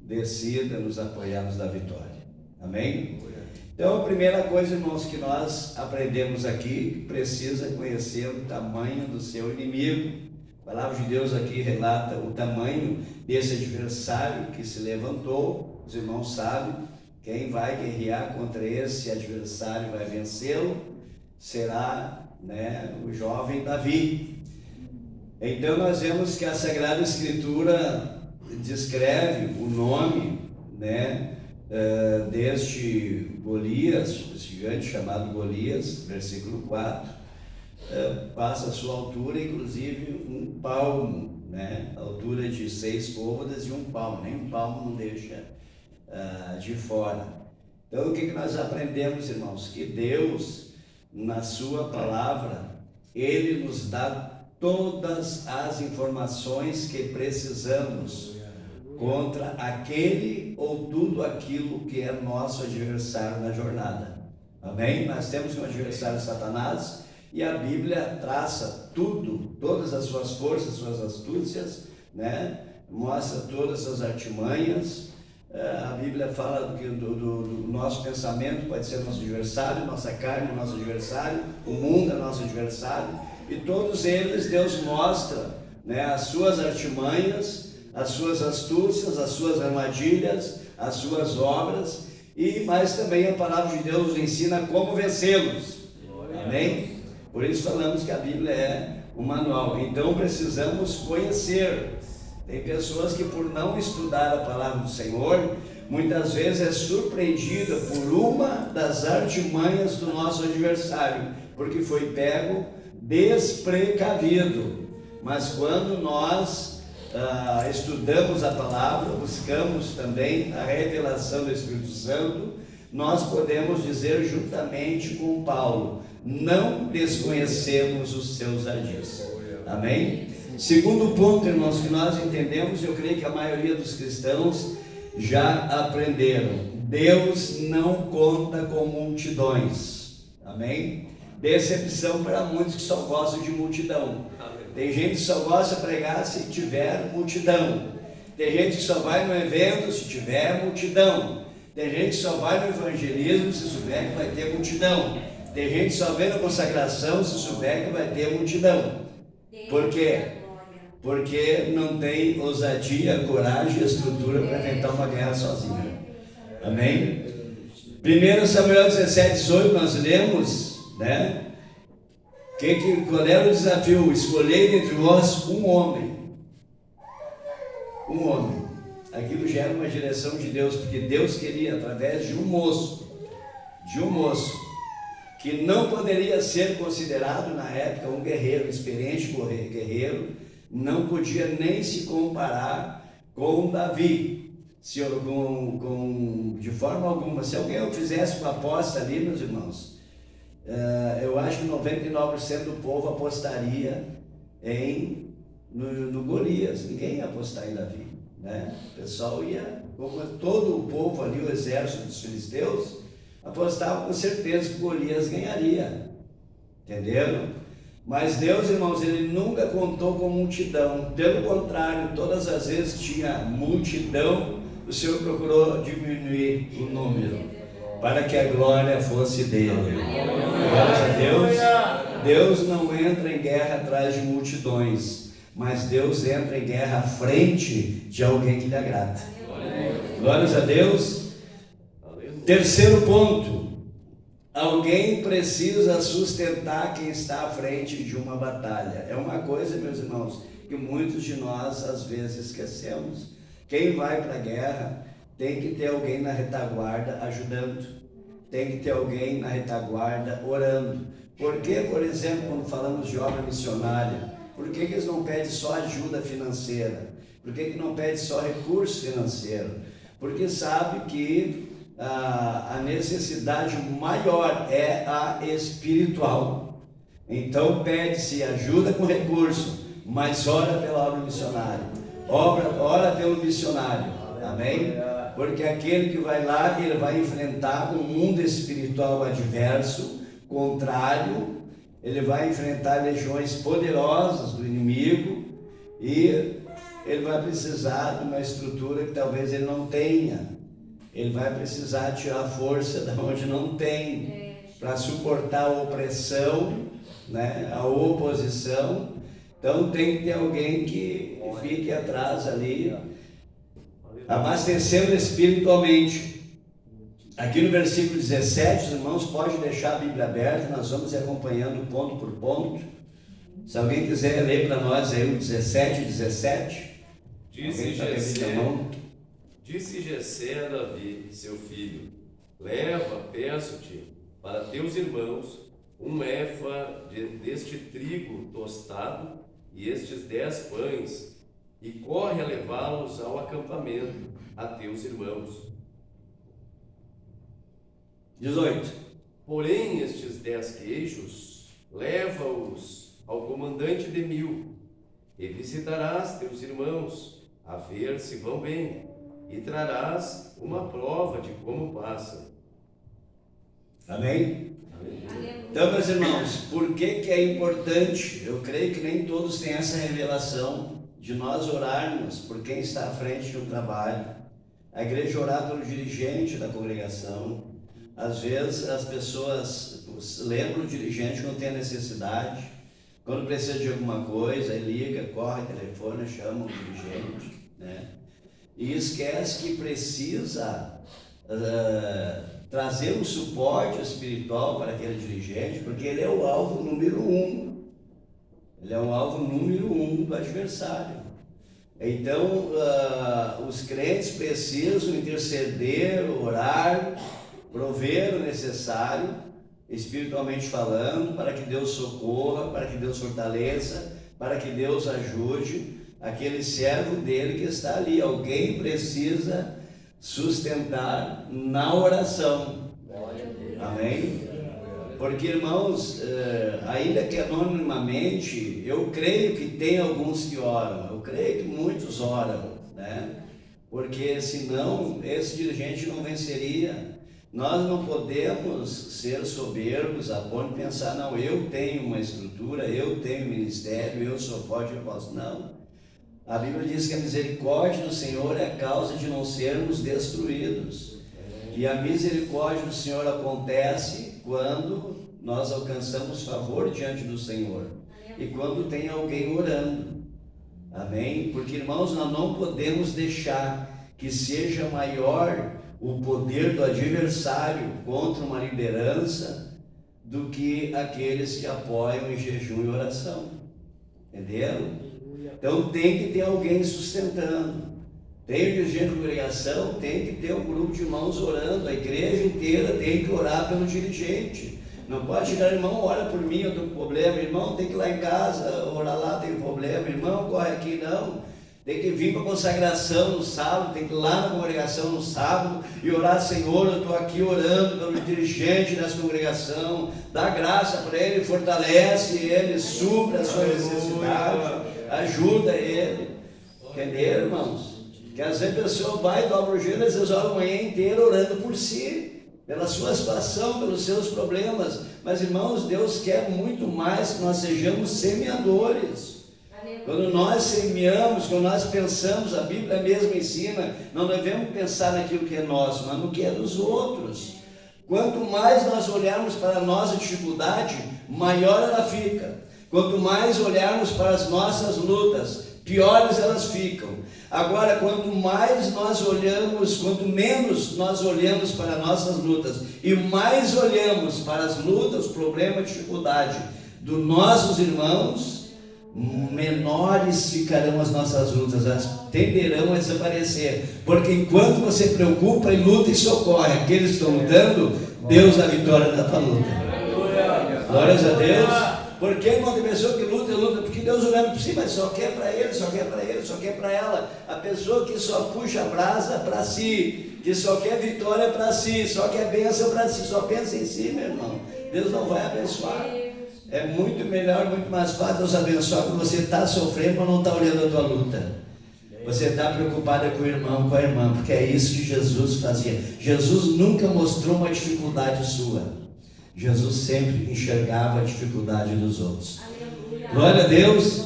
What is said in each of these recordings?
decida nos apoiar, nos dar vitória. Amém? Então, a primeira coisa, irmãos, que nós aprendemos aqui, precisa conhecer o tamanho do seu inimigo. A palavra de Deus aqui relata o tamanho desse adversário que se levantou. Os irmãos sabem, quem vai guerrear contra esse adversário, vai vencê-lo, será, o jovem Davi. Então nós vemos que a Sagrada Escritura descreve o nome, deste Golias, esse gigante chamado Golias, versículo 4, passa a sua altura, inclusive um palmo, altura de 6 côvados e um palmo, nem um palmo não deixa de fora. Então o que nós aprendemos, irmãos? Que Deus, na sua palavra, Ele nos dá todas as informações que precisamos contra aquele ou tudo aquilo que é nosso adversário na jornada. Amém? Nós temos um adversário, Satanás, e a Bíblia traça tudo, todas as suas forças, suas astúcias, mostra todas as artimanhas. A Bíblia fala que do nosso pensamento pode ser nosso adversário, nossa carne, nosso adversário, o mundo é nosso adversário, e todos eles Deus mostra, as suas artimanhas, as suas astúcias, as suas armadilhas, as suas obras, mas também a palavra de Deus nos ensina como vencê-los. Amém? Por isso falamos que a Bíblia é um manual. Então precisamos conhecer. Tem pessoas que, por não estudar a palavra do Senhor, muitas vezes é surpreendida por uma das artimanhas do nosso adversário, porque foi pego desprecavido. Mas quando nós estudamos a palavra, buscamos também a revelação do Espírito Santo, nós podemos dizer juntamente com Paulo: não desconhecemos os seus ardis. Amém? Segundo ponto, irmãos, que nós entendemos, eu creio que a maioria dos cristãos já aprenderam: Deus não conta com multidões. Amém? Decepção para muitos que só gostam de multidão. Tem gente que só gosta de pregar se tiver multidão. Tem gente que só vai no evento se tiver multidão. Tem gente que só vai no evangelismo se souber que vai ter multidão. Tem gente que só vê na consagração se souber que vai ter multidão. Por quê? Porque não tem ousadia, coragem e estrutura para enfrentar uma guerra sozinho. Amém? 1 Samuel 17:18 nós lemos, qual era o desafio? Escolher entre vós um homem. Um homem. Aquilo gera uma direção de Deus, porque Deus queria, através de um moço, que não poderia ser considerado na época um guerreiro, experiente guerreiro, não podia nem se comparar com Davi, de forma alguma. Se alguém fizesse uma aposta ali, meus irmãos, eu acho que 99% do povo apostaria no Golias. Ninguém ia apostar em Davi, O pessoal ia, como todo o povo ali, o exército dos filisteus, apostava com certeza que Golias ganharia. Entenderam? Mas Deus, irmãos, Ele nunca contou com multidão. Pelo contrário, todas as vezes tinha multidão, o Senhor procurou diminuir o número, para que a glória fosse dele. Glória a Deus. Deus não entra em guerra atrás de multidões, mas Deus entra em guerra à frente de alguém que lhe agrada. Glórias a Deus. Terceiro ponto: alguém precisa sustentar quem está à frente de uma batalha. É uma coisa, meus irmãos, que muitos de nós às vezes esquecemos. Quem vai para a guerra tem que ter alguém na retaguarda ajudando, tem que ter alguém na retaguarda orando. Por que, por exemplo, quando falamos de obra missionária, por que eles não pedem só ajuda financeira? Por que não pedem só recurso financeiro? Porque sabe que a necessidade maior é a espiritual. Então pede-se ajuda com recurso, mas ora pela obra missionária, ora pelo missionário. Amém? Porque aquele que vai lá, ele vai enfrentar um mundo espiritual adverso, contrário, ele vai enfrentar legiões poderosas do inimigo, e ele vai precisar de uma estrutura que talvez ele não tenha. Ele vai precisar tirar força de onde não tem, para suportar a opressão, né, a oposição. Então tem que ter alguém que fique atrás ali, abastecendo espiritualmente. Aqui no versículo 17, os irmãos podem deixar a Bíblia aberta, nós vamos acompanhando ponto por ponto. Se alguém quiser ler para nós aí o 17 e 17. Disse Jessé a Davi, seu filho: leva, peço-te, para teus irmãos, um efa deste trigo tostado e estes 10 pães, e corre a levá-los ao acampamento, a teus irmãos. 18. Porém, estes 10 queijos, leva-os ao comandante de 1000, e visitarás teus irmãos, a ver se vão bem, e trarás uma prova de como passam. Amém? Então, meus irmãos, por que é importante? Eu creio que nem todos têm essa revelação de nós orarmos por quem está à frente do trabalho. A igreja orar pelo dirigente da congregação. Às vezes as pessoas lembram o dirigente quando tem a necessidade, quando precisa de alguma coisa, aí liga, corre, telefone, chama o dirigente, né? E esquece que precisa trazer um suporte espiritual para aquele dirigente, porque ele é o alvo número 1. Ele é o alvo número 1 do adversário. Então, os crentes precisam interceder, orar, prover o necessário, espiritualmente falando, para que Deus socorra, para que Deus fortaleça, para que Deus ajude aquele servo dele que está ali. Alguém precisa sustentar na oração. Amém? Porque, irmãos, ainda que anonimamente, eu creio que tem alguns que oram, eu creio que muitos oram, né? Porque senão esse dirigente não venceria. Nós não podemos ser soberbos a ponto de pensar, não, eu tenho uma estrutura, eu tenho um ministério, eu sou forte, eu posso. Não. A Bíblia diz que a misericórdia do Senhor é a causa de não sermos destruídos. E a misericórdia do Senhor acontece quando nós alcançamos favor diante do Senhor. E quando tem alguém orando. Amém? Porque, irmãos, nós não podemos deixar que seja maior o poder do adversário contra uma liderança do que aqueles que apoiam em jejum e oração. Entenderam? Então tem que ter alguém sustentando. Tem o dirigente de congregação, tem que ter um grupo de irmãos orando. A igreja inteira tem que orar pelo dirigente. Não pode chegar, irmão, ora por mim, eu estou com problema. Irmão, tem que ir lá em casa, orar lá, tem problema. Irmão, corre aqui, não. Tem que vir para a consagração no sábado, tem que ir lá na congregação no sábado e orar, Senhor, eu estou aqui orando pelo dirigente dessa congregação, dá graça para ele, fortalece ele, supra a sua necessidade, ajuda ele. Entenderam, irmãos? Que às vezes a pessoa vai e dobra o joelho, às vezes ora a manhã inteira orando por si, pela sua situação, pelos seus problemas. Mas, irmãos, Deus quer muito mais que nós sejamos semeadores. Quando nós semeamos, quando nós pensamos, a Bíblia mesmo ensina, não devemos pensar naquilo que é nosso, mas no que é dos outros. Quanto mais nós olharmos para a nossa dificuldade, maior ela fica. Quanto mais olharmos para as nossas lutas, piores elas ficam. Agora, quanto mais nós olhamos, quanto menos nós olhamos para nossas lutas e mais olhamos para as lutas, problemas, dificuldade dos nossos irmãos, menores ficarão as nossas lutas, elas tenderão a desaparecer, porque enquanto você preocupa e luta e socorre aqueles que estão lutando, Deus dá vitória na tua luta. Glórias a Deus. Porque quando a pessoa que luta, porque Deus olhando por cima, só quer para ele, só quer para ele, só quer para ela. A pessoa que só puxa a brasa para si, que só quer vitória para si, só quer bênção para si, só pensa em si, meu irmão, Deus não vai abençoar. É muito melhor, muito mais fácil Deus abençoar quando você está sofrendo, mas não está olhando a tua luta. Você está preocupada com o irmão, com a irmã, porque é isso que Jesus fazia. Jesus nunca mostrou uma dificuldade sua. Jesus sempre enxergava a dificuldade dos outros. Aleluia. Glória a Deus.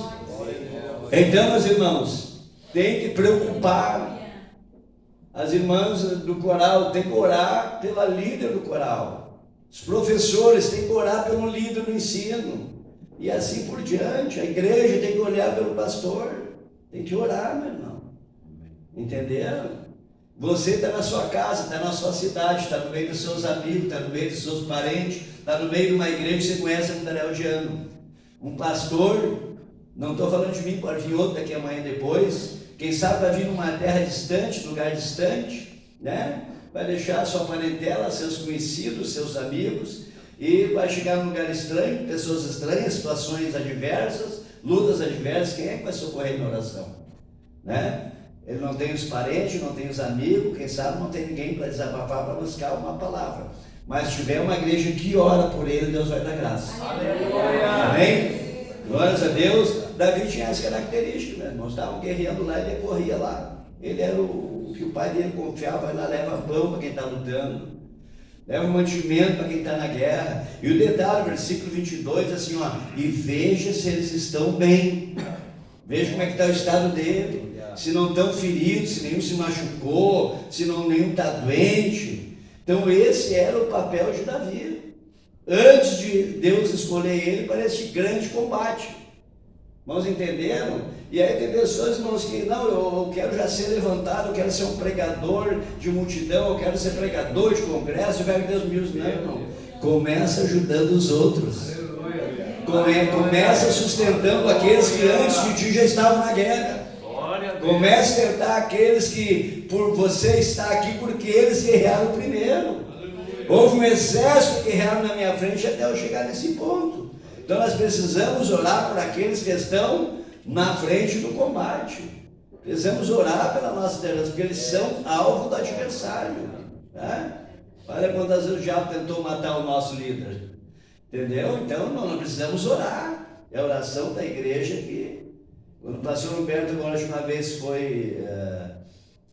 Então, meus irmãos, tem que preocupar. As irmãs do coral têm que orar pela líder do coral. Os professores têm que orar pelo líder do ensino. E assim por diante. A igreja tem que olhar pelo pastor. Tem que orar, meu irmão. Entenderam? Você está na sua casa, está na sua cidade, está no meio dos seus amigos, está no meio dos seus parentes, está no meio de uma igreja que você conhece há milhares de anos. Um pastor, não estou falando de mim, pode vir outro daqui amanhã depois. Quem sabe vai vir numa terra distante, lugar distante, né? Vai deixar sua parentela, seus conhecidos, seus amigos, e vai chegar num lugar estranho, pessoas estranhas, situações adversas, lutas adversas. Quem é que vai socorrer na oração? Né? Ele não tem os parentes, não tem os amigos, quem sabe não tem ninguém para desabafar, para buscar uma palavra. Mas se tiver uma igreja que ora por ele, Deus vai dar graça. Aleluia. Amém? Glórias a Deus. Davi tinha as características, né? Nós estávamos guerreando lá e ele corria lá. Ele era o que o pai dele confiava, vai lá, leva pão para quem está lutando, leva mantimento para quem está na guerra. E o detalhe, versículo 22, assim, ó, e veja se eles estão bem. Veja como é que está o estado dele. Se não estão feridos, se nenhum se machucou, se não nenhum está doente. Então esse era o papel de Davi. Antes de Deus escolher ele para esse grande combate. Irmãos, entenderam? E aí tem pessoas, irmãos, que não, eu quero já ser levantado, eu quero ser um pregador de multidão, eu quero ser pregador de congresso, eu quero que Deus me use. Não. Começa ajudando os outros. Começa sustentando aqueles que antes de ti já estavam na guerra. Comece a tentar aqueles que por você está aqui, porque eles guerrearam primeiro. Houve um exército que guerrearam na minha frente até eu chegar nesse ponto. Então nós precisamos orar por aqueles que estão na frente do combate. Precisamos orar pela nossa liderança, porque eles são alvo do adversário. Né? Olha quantas vezes o diabo tentou matar o nosso líder. Entendeu? Então nós precisamos orar. É a oração da igreja que... Quando o pastor Humberto Gomes uma vez foi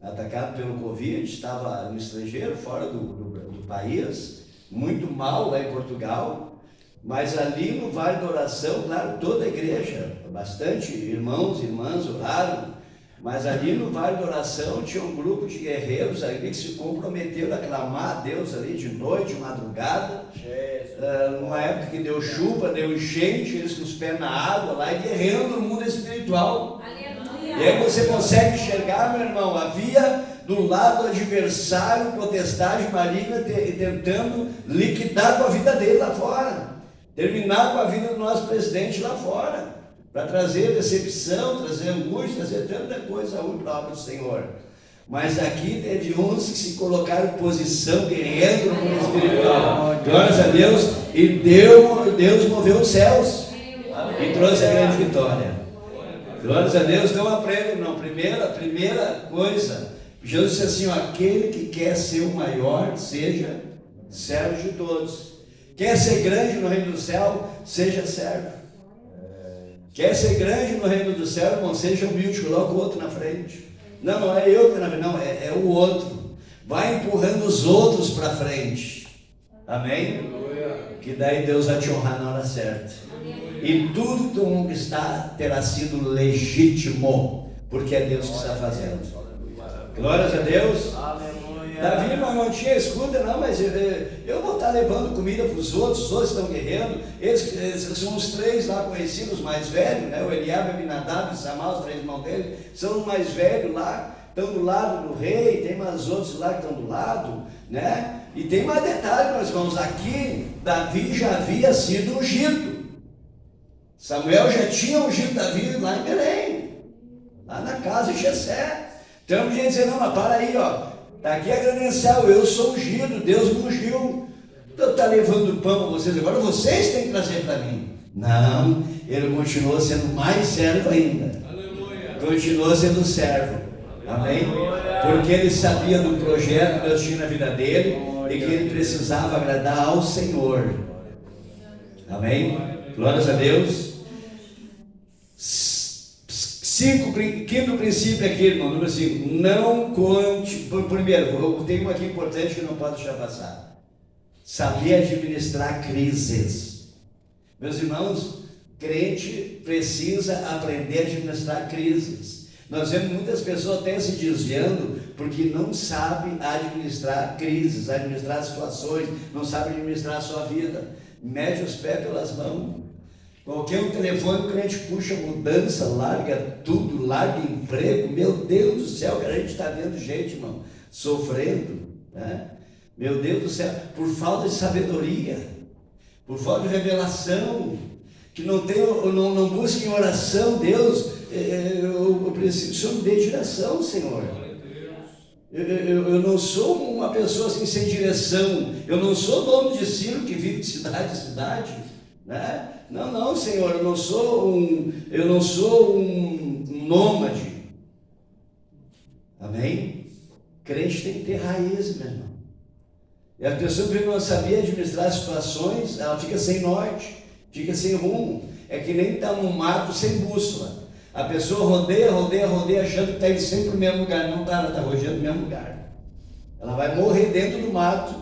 atacado pelo Covid, estava no estrangeiro, fora do país, muito mal lá em Portugal, mas ali no Vale da Oração, claro, toda a igreja, bastante irmãos e irmãs oraram, mas ali no Vale da Oração tinha um grupo de guerreiros ali que se comprometeram a clamar a Deus ali de noite, de madrugada, numa época que deu chuva, deu enchente, eles com os pés na água lá e guerreando no mundo espiritual. Aleluia. E aí você consegue enxergar, meu irmão, havia do lado adversário, potestade maligna tentando liquidar com a vida dele lá fora, terminar com a vida do nosso presidente lá fora, para trazer decepção, trazer angústia, trazer tanta coisa ruim para a obra do Senhor. Mas aqui teve uns que se colocaram em posição, guerreando no mundo espiritual. Glórias a Deus. E Deus moveu os céus e trouxe a grande vitória. Glórias a Deus. Então aprenda, irmão. Primeira coisa, Jesus disse assim, ó, aquele que quer ser o maior, seja servo de todos. Quer ser grande no reino do céu, seja servo. Quer ser grande no reino do céu, irmão, seja humilde, coloca o outro na frente. Não é eu que na frente, não, é o outro. Vai empurrando os outros para frente. Amém? Que daí Deus vai te honrar na hora certa. E tudo que tu conquistar terá sido legítimo, porque é Deus que está fazendo. Glórias a Deus. Davi não tinha escuta, não, mas eu vou estar levando comida para os outros estão guerreando. Eles são os três lá conhecidos, mais velhos, né? O Eliabe, Abinadab e Samar, os três irmãos dele, são os mais velhos lá, estão do lado do rei, tem mais outros lá que estão do lado, né? E tem mais detalhe, meus irmãos, aqui Davi já havia sido ungido. Samuel já tinha ungido Davi lá em Belém, lá na casa de Jessé. Então a gente dizer, não, mas para aí, ó. Está aqui a credencial, eu sou ungido, Deus me ungiu. Então está levando pão para vocês, agora vocês têm que trazer para mim. Não, ele continuou sendo mais servo ainda. Aleluia. Continuou sendo servo. Amém? Porque ele sabia do projeto que Deus tinha na vida dele e que ele precisava agradar ao Senhor. Amém? Glórias a Deus. Quinto princípio aqui, irmão, número 5, não conte, primeiro, eu tenho uma aqui importante que não pode deixar passar, saber administrar crises. Meus irmãos, crente precisa aprender a administrar crises. Nós vemos muitas pessoas até se desviando porque não sabem administrar crises, administrar situações, não sabem administrar a sua vida. Mede os pés pelas mãos. Qualquer um telefone, o crente puxa mudança, larga tudo, larga emprego. Meu Deus do céu, que a gente está vendo gente, irmão, sofrendo, né? Meu Deus do céu, por falta de sabedoria, por falta de revelação, que não busquem oração. Deus, eu preciso, o Senhor me dê direção, Senhor. Eu não sou uma pessoa assim sem direção, eu não sou dono de circo que vive de cidade em cidade, né? Não, Senhor, eu não sou um nômade. Amém? Crente tem que ter raiz, meu irmão. E a pessoa que não sabia administrar situações, ela fica sem norte, fica sem rumo. É que nem está num mato sem bússola. A pessoa rodeia, achando que está indo sempre no mesmo lugar. Não está, ela está rodeando no mesmo lugar. Ela vai morrer dentro do mato,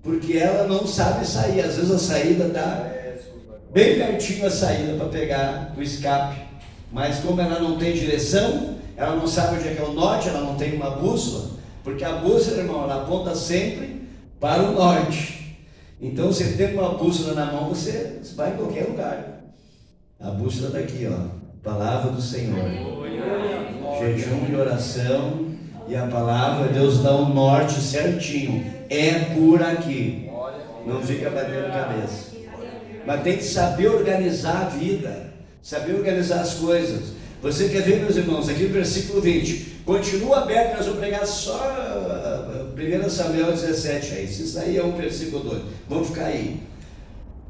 porque ela não sabe sair. Às vezes a saída está bem pertinho, a saída para pegar o escape. Mas como ela não tem direção, ela não sabe onde é que é o norte, ela não tem uma bússola. Porque a bússola, irmão, ela aponta sempre para o norte. Então, você tendo uma bússola na mão, você vai em qualquer lugar. A bússola está aqui, ó. Palavra do Senhor. Jejum e oração. E a palavra, Deus dá o norte certinho. É por aqui. Não fica batendo cabeça. Mas tem que saber organizar a vida. Saber organizar as coisas. Você quer ver, meus irmãos, aqui no versículo 20. Continua aberto, nós vamos pregar só 1 Samuel 17 aí. Isso aí é um versículo 2. Vamos ficar aí.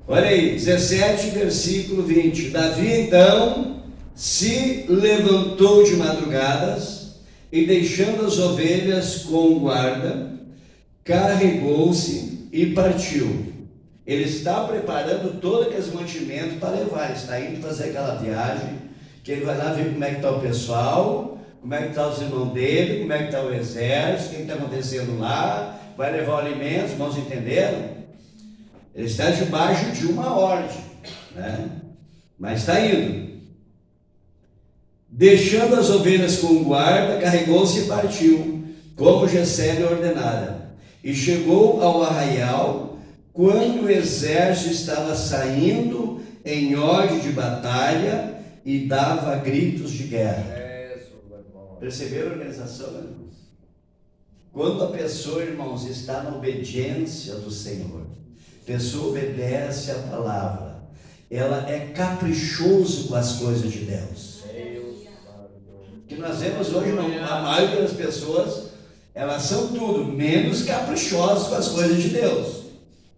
Olha aí, 17, versículo 20. Davi então se levantou de madrugadas e, deixando as ovelhas com guarda, carregou-se e partiu. Ele está preparando todo aquele mantimento para levar. Ele está indo fazer aquela viagem, que ele vai lá ver como é que está o pessoal, como é que estão os irmãos dele, como é que está o exército, o que está acontecendo lá, vai levar o alimento, os irmãos entenderam? Ele está debaixo de uma ordem, né? Mas está indo. Deixando as ovelhas com guarda, carregou-se e partiu, como Jessé lhe ordenara. E chegou ao arraial, quando o exército estava saindo em ordem de batalha e dava gritos de guerra. Perceberam a organização, irmãos? Quando a pessoa, irmãos, está na obediência do Senhor, a pessoa obedece a palavra, ela é caprichoso com as coisas de Deus. Que nós vemos hoje, a maioria das pessoas, elas são tudo menos caprichosas com as coisas de Deus.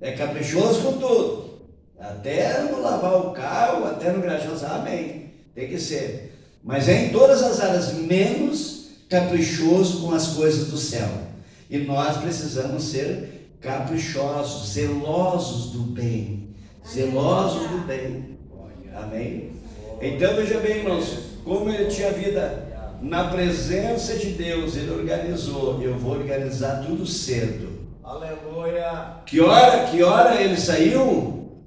É caprichoso com tudo, até no lavar o carro, até no graxão, amém, tem que ser. Mas é em todas as áreas menos caprichoso com as coisas do céu. E nós precisamos ser caprichosos, zelosos do bem. Zelosos do bem. Amém? Então veja bem, irmãos, como ele tinha vida na presença de Deus, ele organizou. Eu vou organizar tudo cedo. Aleluia! Que hora ele saiu?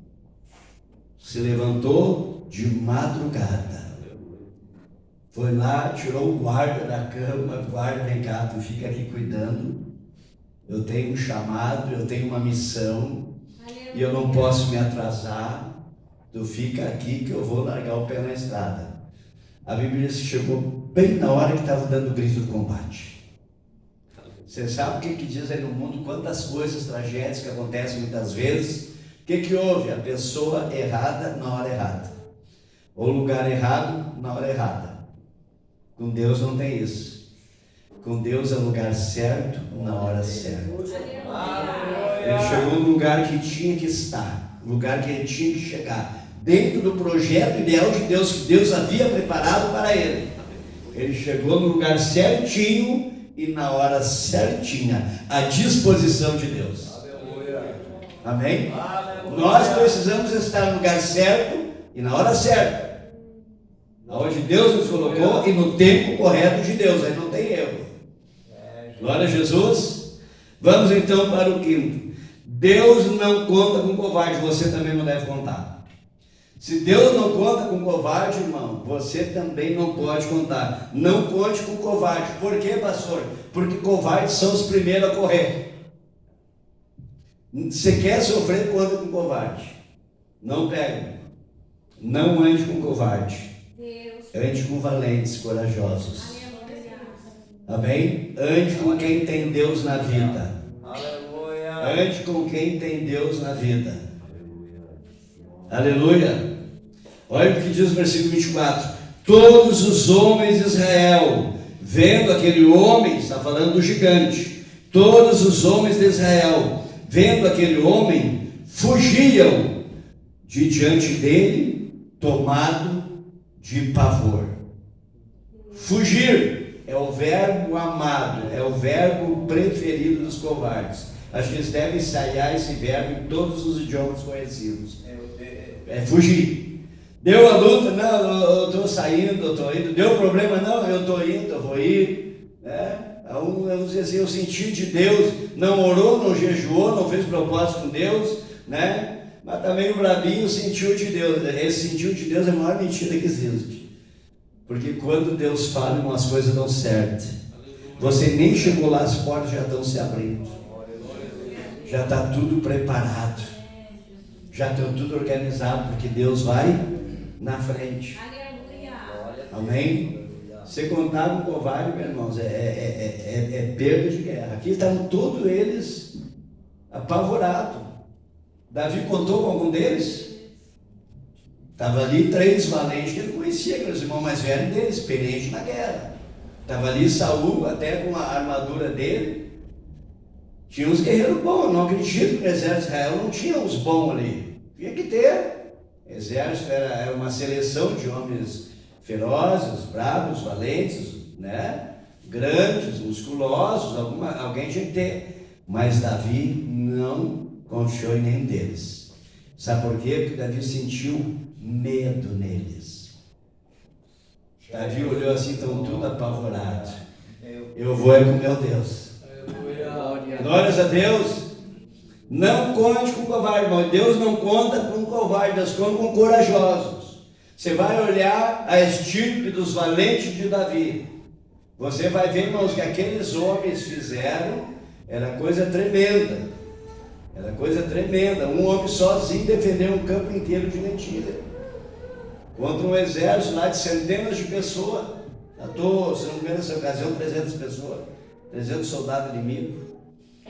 Se levantou de madrugada. Foi lá, tirou o guarda da cama. Guarda, vem cá, tu fica aqui cuidando. Eu tenho um chamado, eu tenho uma missão. Aleluia. E eu não posso me atrasar. Tu fica aqui que eu vou largar o pé na estrada. A Bíblia diz que chegou bem na hora que estava dando o grito do combate. Você sabe o que diz aí no mundo? Quantas coisas, tragédias que acontecem muitas vezes. O que houve? A pessoa errada na hora errada. Ou lugar errado na hora errada. Com Deus não tem isso. Com Deus é o lugar certo, na hora certa. Ele chegou no lugar que tinha que estar, no lugar que ele tinha que chegar, dentro do projeto ideal de Deus, que Deus havia preparado para ele. Ele chegou no lugar certinho e na hora certinha, à disposição de Deus. Amém? Nós precisamos estar no lugar certo e na hora certa. Onde Deus nos colocou e no tempo correto de Deus, aí não tem erro. Glória a Jesus. Vamos então para o quinto. Deus não conta com covarde, você também não deve contar. Se Deus não conta com covarde, irmão, você também não pode contar. Não conte com covarde. Por quê, pastor? Porque covardes são os primeiros a correr. Você quer sofrer, conta com covarde. Não pegue. Não ande com covarde. Ande com valentes, corajosos. Amém? Ande com quem tem Deus na vida. Ande com quem tem Deus na vida. Aleluia. Olha o que diz o versículo 24. Todos os homens de Israel, vendo aquele homem, está falando do gigante, todos os homens de Israel, vendo aquele homem, fugiam de diante dele, tomado de pavor. Fugir é o verbo amado, é o verbo preferido dos covardes. Acho que eles devem ensaiar esse verbo em todos os idiomas conhecidos. É fugir. Deu a luta? Não, eu estou saindo, eu estou indo. Deu problema? Não, eu estou indo, eu vou ir. Vamos dizer assim, eu senti de Deus, não orou, não jejuou, não fez propósito com Deus, né? Mas também o brabinho sentiu de Deus. Esse sentiu de Deus é a maior mentira que existe. Porque quando Deus fala, umas coisas dão certo. Você nem chegou lá, as portas já estão se abrindo. Já está tudo preparado. Já está tudo organizado, porque Deus vai na frente. Amém? Você contar com covarde, meus irmãos, é perda de guerra. Aqui estavam todos eles apavorados. Davi contou com algum deles? Estava ali 3 valentes que ele conhecia, que eram os irmãos mais velhos dele, experientes na guerra. Estava ali Saul, até com a armadura dele. Tinha uns guerreiros bons. Eu não acredito que o exército de Israel não tinha uns bons ali. Tinha que ter. O exército era uma seleção de homens ferozes, bravos, valentes, né? Grandes, musculosos, alguém tinha que ter. Mas Davi não confiou em nenhum deles. Sabe por quê? Porque Davi sentiu medo neles. Davi olhou assim, estão tudo apavorados. Eu vou com meu Deus. Glórias a Deus. Não conte com covarde, irmão. Deus não conta com covarde, Deus conta com corajosos. Você vai olhar a estirpe dos valentes de Davi. Você vai ver, irmãos, que aqueles homens fizeram, era coisa tremenda. Era coisa tremenda. Um homem sozinho defendeu um campo inteiro de mentira. Contra um exército lá de centenas de pessoas. Se não me engano, nessa ocasião, 300 pessoas. 300 soldados inimigos.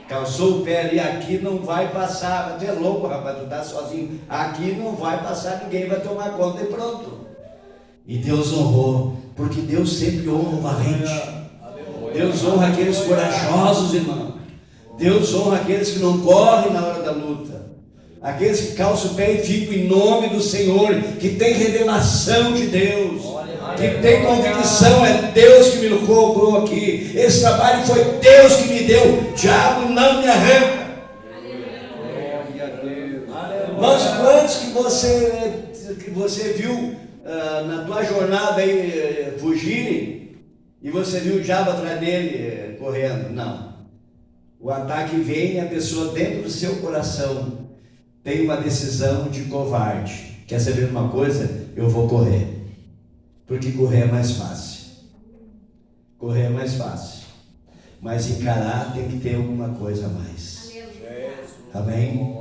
Calçou o pé ali, aqui não vai passar. Tu é louco, rapaz, tu tá sozinho. Aqui não vai passar, ninguém vai tomar conta e pronto. E Deus honrou, porque Deus sempre honra o valente. Deus honra aqueles corajosos, irmão. Deus honra aqueles que não correm na hora da luta. Aqueles que calçam o pé e ficam em nome do Senhor, que tem revelação de Deus, que tem convicção, é Deus que me colocou aqui. Esse trabalho foi Deus que me deu, o diabo não me arranca. Mas quantos que você viu na tua jornada aí fugirem e você viu o diabo atrás dele correndo? Não. O ataque vem e a pessoa dentro do seu coração tem uma decisão de covarde. Quer saber uma coisa? Eu vou correr. Porque correr é mais fácil. Correr é mais fácil. Mas encarar tem que ter alguma coisa a mais. Amém?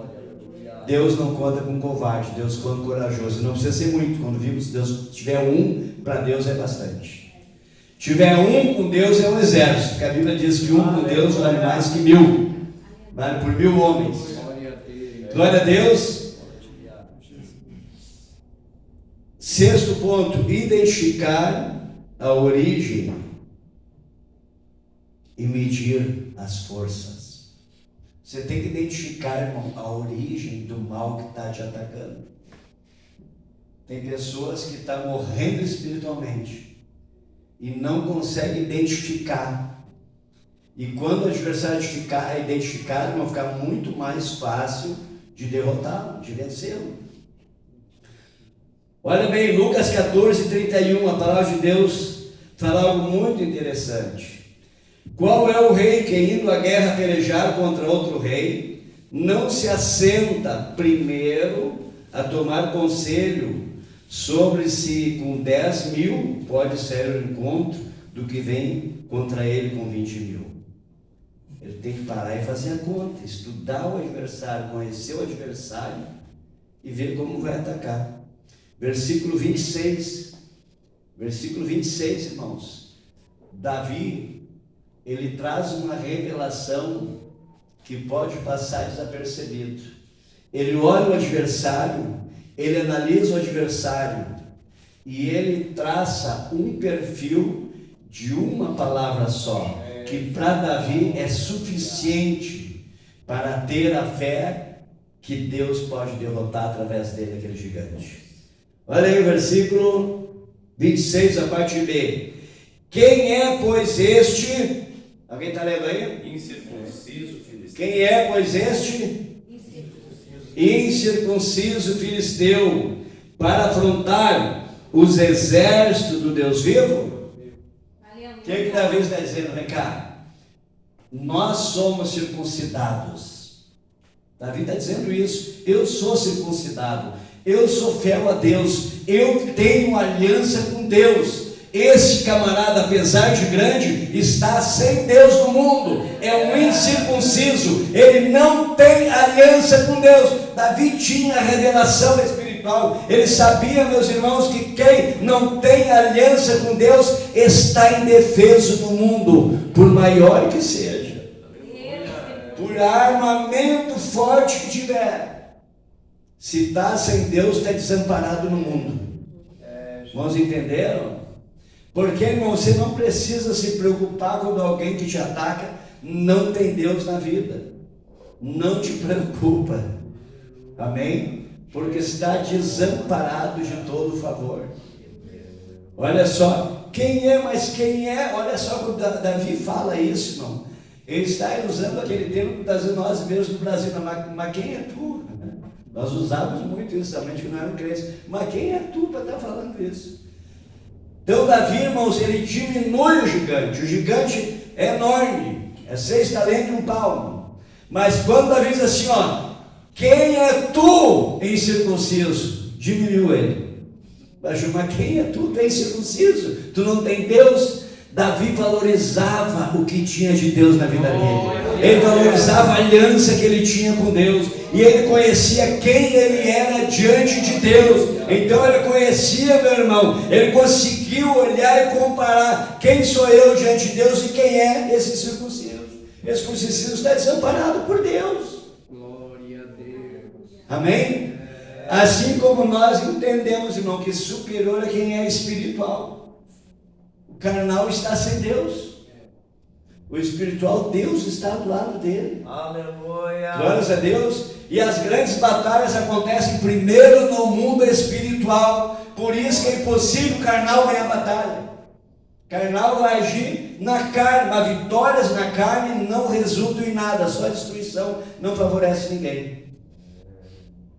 Deus não conta com covarde, Deus conta com corajoso. Não precisa ser muito. Quando vimos Deus, tiver um, para Deus é bastante. Tiver um com Deus é um exército. Porque a Bíblia diz que um com Deus vale mais que 1000. Vale por 1000 homens. Glória a Deus. Sexto ponto, identificar a origem e medir as forças. Você tem que identificar, irmão, a origem do mal que está te atacando. Tem pessoas que estão morrendo espiritualmente e não conseguem identificar. E quando o adversário identificar, vai ficar muito mais fácil de derrotá-lo, de vencê-lo. Olha bem, Lucas 14:31, a palavra de Deus fala algo muito interessante. Qual é o rei que, indo à guerra pelejar contra outro rei, não se assenta primeiro a tomar conselho sobre se com 10 mil pode ser o encontro do que vem contra ele com 20 mil. Ele tem que parar e fazer a conta, estudar o adversário, conhecer o adversário e ver como vai atacar. Versículo 26, irmãos. Davi, ele traz uma revelação que pode passar desapercebido. Ele olha o adversário, ele analisa o adversário e ele traça um perfil de uma palavra só, que para Davi é suficiente para ter a fé que Deus pode derrotar através dele, aquele gigante. Olha aí o versículo 26, a parte B. Quem é, pois, este? Alguém está lendo aí? Incircunciso filisteu. Quem é, pois, este? Incircunciso filisteu, para afrontar os exércitos do Deus vivo? O que Davi está dizendo? Vem cá. Nós somos circuncidados. Davi está dizendo isso. Eu sou circuncidado. Eu sou fiel a Deus. Eu tenho aliança com Deus. Esse camarada, apesar de grande, está sem Deus no mundo. É um incircunciso. Ele não tem aliança com Deus. Davi tinha a revelação espiritual. Ele sabia, meus irmãos, que quem não tem aliança com Deus está indefeso no mundo, por maior que seja, por armamento forte que tiver. Se está sem Deus, está desamparado no mundo. Irmãos, entenderam? Porque, irmão, você não precisa se preocupar quando alguém que te ataca não tem Deus na vida. Não te preocupa. Amém? Porque está desamparado de todo favor. Olha só, quem é, mas quem é? Olha só quando Davi fala isso, irmão. Ele está usando aquele termo das nós mesmos no Brasil. Mas quem é tu? Nós usávamos muito isso, somente que não eram crentes. Mas quem é tu para estar falando isso? Então Davi, irmãos, ele diminui o gigante. O gigante é enorme, é 6 talentos e 1 palmo. Mas quando Davi diz assim, ó, quem é tu, incircunciso? Diminuiu ele. Mas quem é tu? Tu é incircunciso? Tu não tem Deus? Davi valorizava o que tinha de Deus na vida dele. Ele valorizava a aliança que ele tinha com Deus. E ele conhecia quem ele era diante de Deus. Então ele conhecia, meu irmão, ele conseguiu olhar e comparar quem sou eu diante de Deus e quem é esse circunciso. Esse circunciso está desamparado por Deus. Glória a Deus. Amém? Assim como nós entendemos, irmão, que superior é quem é espiritual. O carnal está sem Deus. O espiritual, Deus está do lado dele. Aleluia. Glórias a Deus. E as grandes batalhas acontecem primeiro no mundo espiritual. Por isso que é impossível o carnal ganhar a batalha. O carnal vai agir na carne, mas vitórias na carne não resultam em nada, só destruição, não favorece ninguém.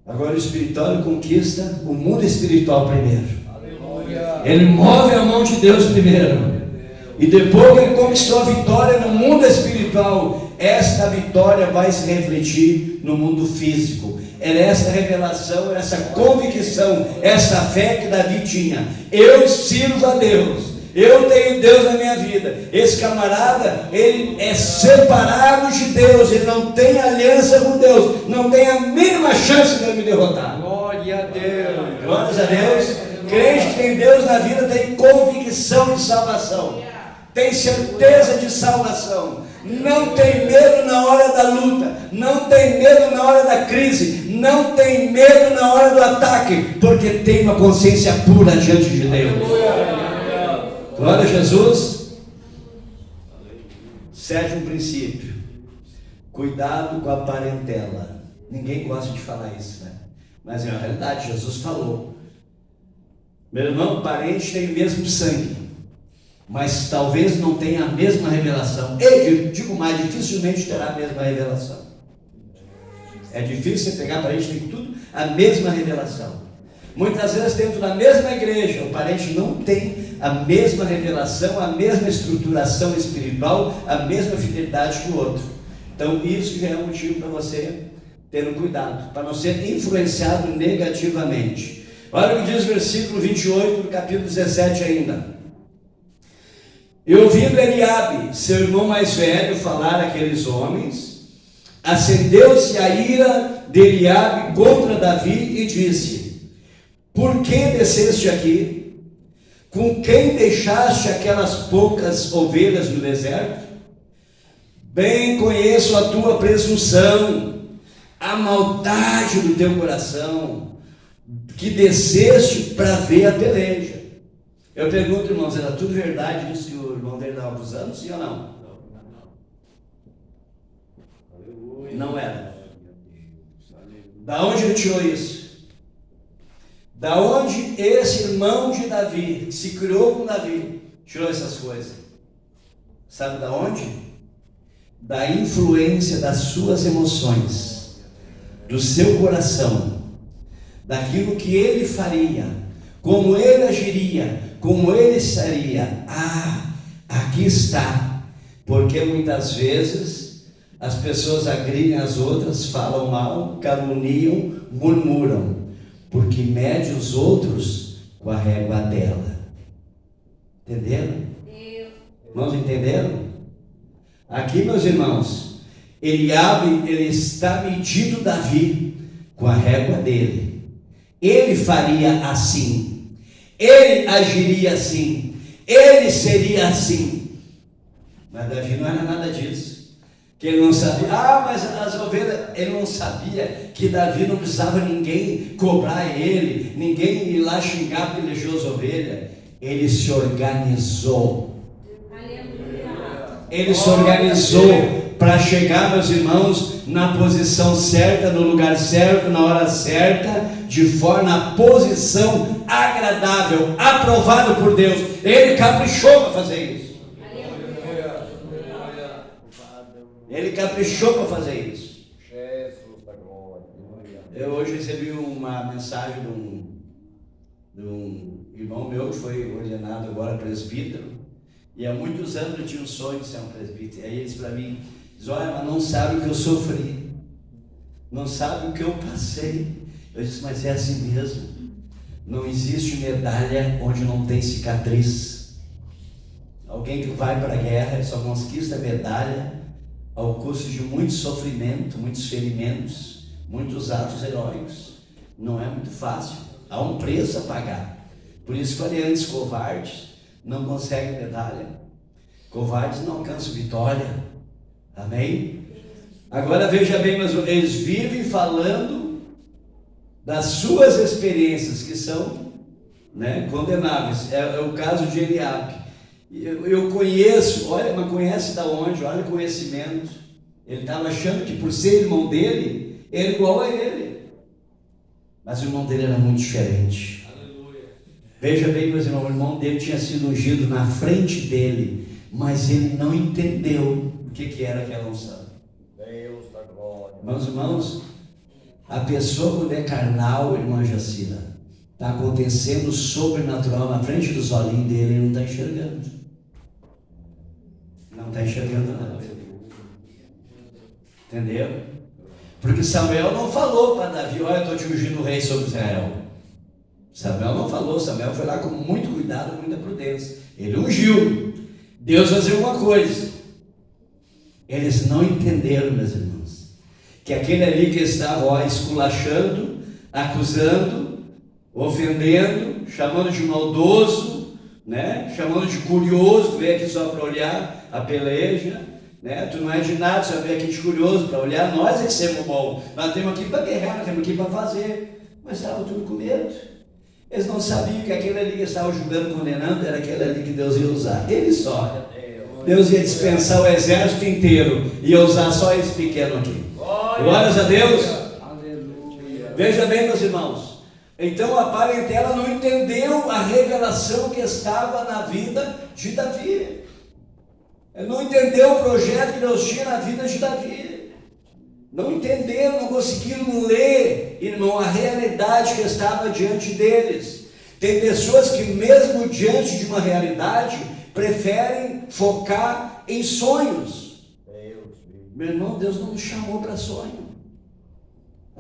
Agora o espiritual ele conquista o mundo espiritual primeiro. Aleluia. Ele move a mão de Deus primeiro. E depois que ele conquistou a vitória no mundo espiritual, esta vitória vai se refletir no mundo físico. Era essa revelação, essa convicção, essa fé que Davi tinha. Eu sirvo a Deus. Eu tenho Deus na minha vida. Esse camarada, ele é separado de Deus. Ele não tem aliança com Deus. Não tem a mínima chance de me derrotar. Glória a Deus. Glórias a Deus. Crente que tem Deus na vida tem convicção de salvação. Tem certeza de salvação. Não tem medo na hora da luta. Não tem medo na hora da crise. Não tem medo na hora do ataque. Porque tem uma consciência pura diante de Deus. Glória a Jesus. Sétimo princípio. Cuidado com a parentela. Ninguém gosta de falar isso, né? Mas é uma realidade, Jesus falou. Meu irmão, parente tem o mesmo sangue, mas talvez não tenha a mesma revelação. Eu digo mais, dificilmente terá a mesma revelação. É difícil você pegar parente que tem tudo a mesma revelação. Muitas vezes dentro da mesma igreja, o parente não tem a mesma revelação, a mesma estruturação espiritual, a mesma fidelidade que o outro. Então isso já é um motivo para você tendo cuidado, para não ser influenciado negativamente. Olha o que diz o versículo 28 do capítulo 17 ainda. E ouvindo Eliabe, seu irmão mais velho, falar àqueles homens, acendeu-se a ira de Eliabe contra Davi e disse: por que desceste aqui? Com quem deixaste aquelas poucas ovelhas no deserto? Bem conheço a tua presunção, a maldade do teu coração, que desceste para ver a peleja. Eu pergunto, irmãos, era tudo verdade isso que o irmão dele estava acusando, sim ou não? Não era. Da onde ele tirou isso? Da onde esse irmão de Davi, que se criou com Davi, tirou essas coisas? Sabe da onde? Da influência das suas emoções, do seu coração, daquilo que ele faria, como ele agiria, como ele estaria. Aqui está. Porque muitas vezes as pessoas agridem as outras, falam mal, caluniam, murmuram, porque mede os outros com a régua dela. Entenderam? Irmãos, entenderam? Aqui, meus irmãos, Eliabe, ele está medindo Davi com a régua dele. Ele faria assim, ele agiria assim, ele seria assim. Mas Davi não era nada disso, que ele não sabia. Mas as ovelhas, ele não sabia que Davi não precisava ninguém cobrar ele, ninguém ir lá xingar porque ele deixou as ovelhas. Ele se organizou. Ele se organizou para chegar, meus irmãos, na posição certa, no lugar certo, na hora certa, de forma, na posição agradável, aprovado por Deus. Ele caprichou para fazer isso. Ele caprichou para fazer isso. Eu hoje recebi uma mensagem de um irmão meu que foi ordenado agora presbítero. E há muitos anos eu tinha um sonho de ser um presbítero. E aí ele disse para mim, olha, mas não sabe o que eu sofri, não sabe o que eu passei. Eu disse, mas é assim mesmo. Não existe medalha onde não tem cicatriz. Alguém que vai para a guerra só conquista medalha ao custo de muito sofrimento, muitos ferimentos, muitos atos heróicos. Não é muito fácil, há um preço a pagar. Por isso que variantes covardes não conseguem medalha, covardes não alcançam vitória. Amém? Agora veja bem, mas eles vivem falando das suas experiências que são, condenáveis. É o caso de Eliabe. Eu conheço, olha, mas conhece da onde? Olha o conhecimento. Ele estava achando que por ser irmão dele, ele era igual a ele. Mas o irmão dele era muito diferente. Veja bem, meus irmãos, o irmão dele tinha sido ungido na frente dele, mas ele não entendeu o que era aquela unção. Deus da glória. Meus irmãos, a pessoa quando é carnal, irmã Jacira, está acontecendo sobrenatural na frente dos olhinhos dele, ele não está enxergando. Não está enxergando nada. Entendeu? Porque Samuel não falou para Davi, olha, eu estou te ungindo o rei sobre Israel. Samuel não falou, Samuel foi lá com muito cuidado, muita prudência. Ele ungiu. Deus fazia uma coisa. Eles não entenderam, meus irmãos, que aquele ali que estava esculachando, acusando, ofendendo, chamando de maldoso, chamando de curioso, veio aqui só para olhar a peleja, tu não é de nada, só veio aqui de curioso para olhar, nós é que somos bons, nós temos aqui para guerrear, nós temos aqui para fazer, mas estava tudo com medo. Eles não sabiam que aquele ali que estava julgando, condenando, era aquele ali que Deus ia usar. Ele só. Deus ia dispensar o exército inteiro, ia usar só esse pequeno aqui. Glórias a Deus. Aleluia. Veja bem, meus irmãos. Então a parentela não entendeu a revelação que estava na vida de Davi. Ele não entendeu o projeto que Deus tinha na vida de Davi. Não entenderam, não conseguiram ler, irmão, a realidade que estava diante deles. Tem pessoas que mesmo diante de uma realidade, preferem focar em sonhos. Meu irmão, Deus não nos chamou para sonho.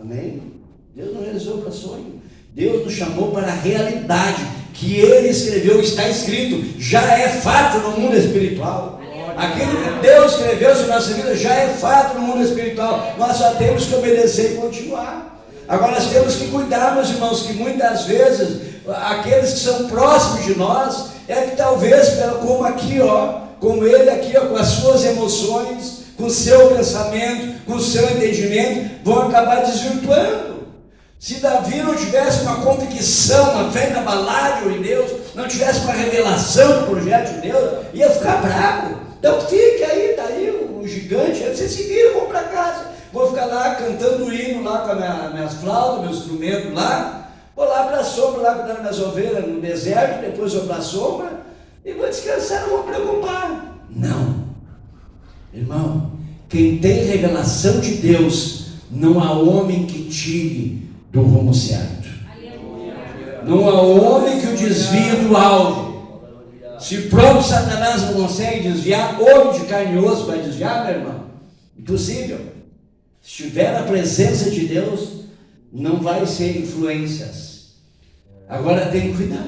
Amém? Deus não realizou para sonho. Deus nos chamou para a realidade que Ele escreveu, está escrito, já é fato no mundo espiritual. Aquilo que Deus escreveu sobre a nossa vida já é fato no mundo espiritual. Nós só temos que obedecer e continuar. Agora nós temos que cuidar, meus irmãos, que muitas vezes aqueles que são próximos de nós é que talvez, como aqui, como ele aqui, com as suas emoções, com o seu pensamento, com o seu entendimento, vão acabar desvirtuando. Se Davi não tivesse uma convicção, uma fé inabalável em Deus, não tivesse uma revelação do projeto de Deus, ia ficar bravo. Então fique aí, tá aí o gigante, aí você se vira, vou para casa, vou ficar lá cantando hino lá com as minhas flautas, meu instrumento lá, vou lá para a sombra, lá cuidando minhas ovelhas no deserto, depois vou para a sombra e vou descansar, não vou preocupar. Não, irmão, quem tem revelação de Deus, não há homem que tire do rumo certo. Não há homem que o desvie do alvo. Se o próprio Satanás não consegue desviar, homem de carne e osso vai desviar, meu irmão? Impossível. Se estiver na presença de Deus, não vai ser influências. Agora tem que cuidar.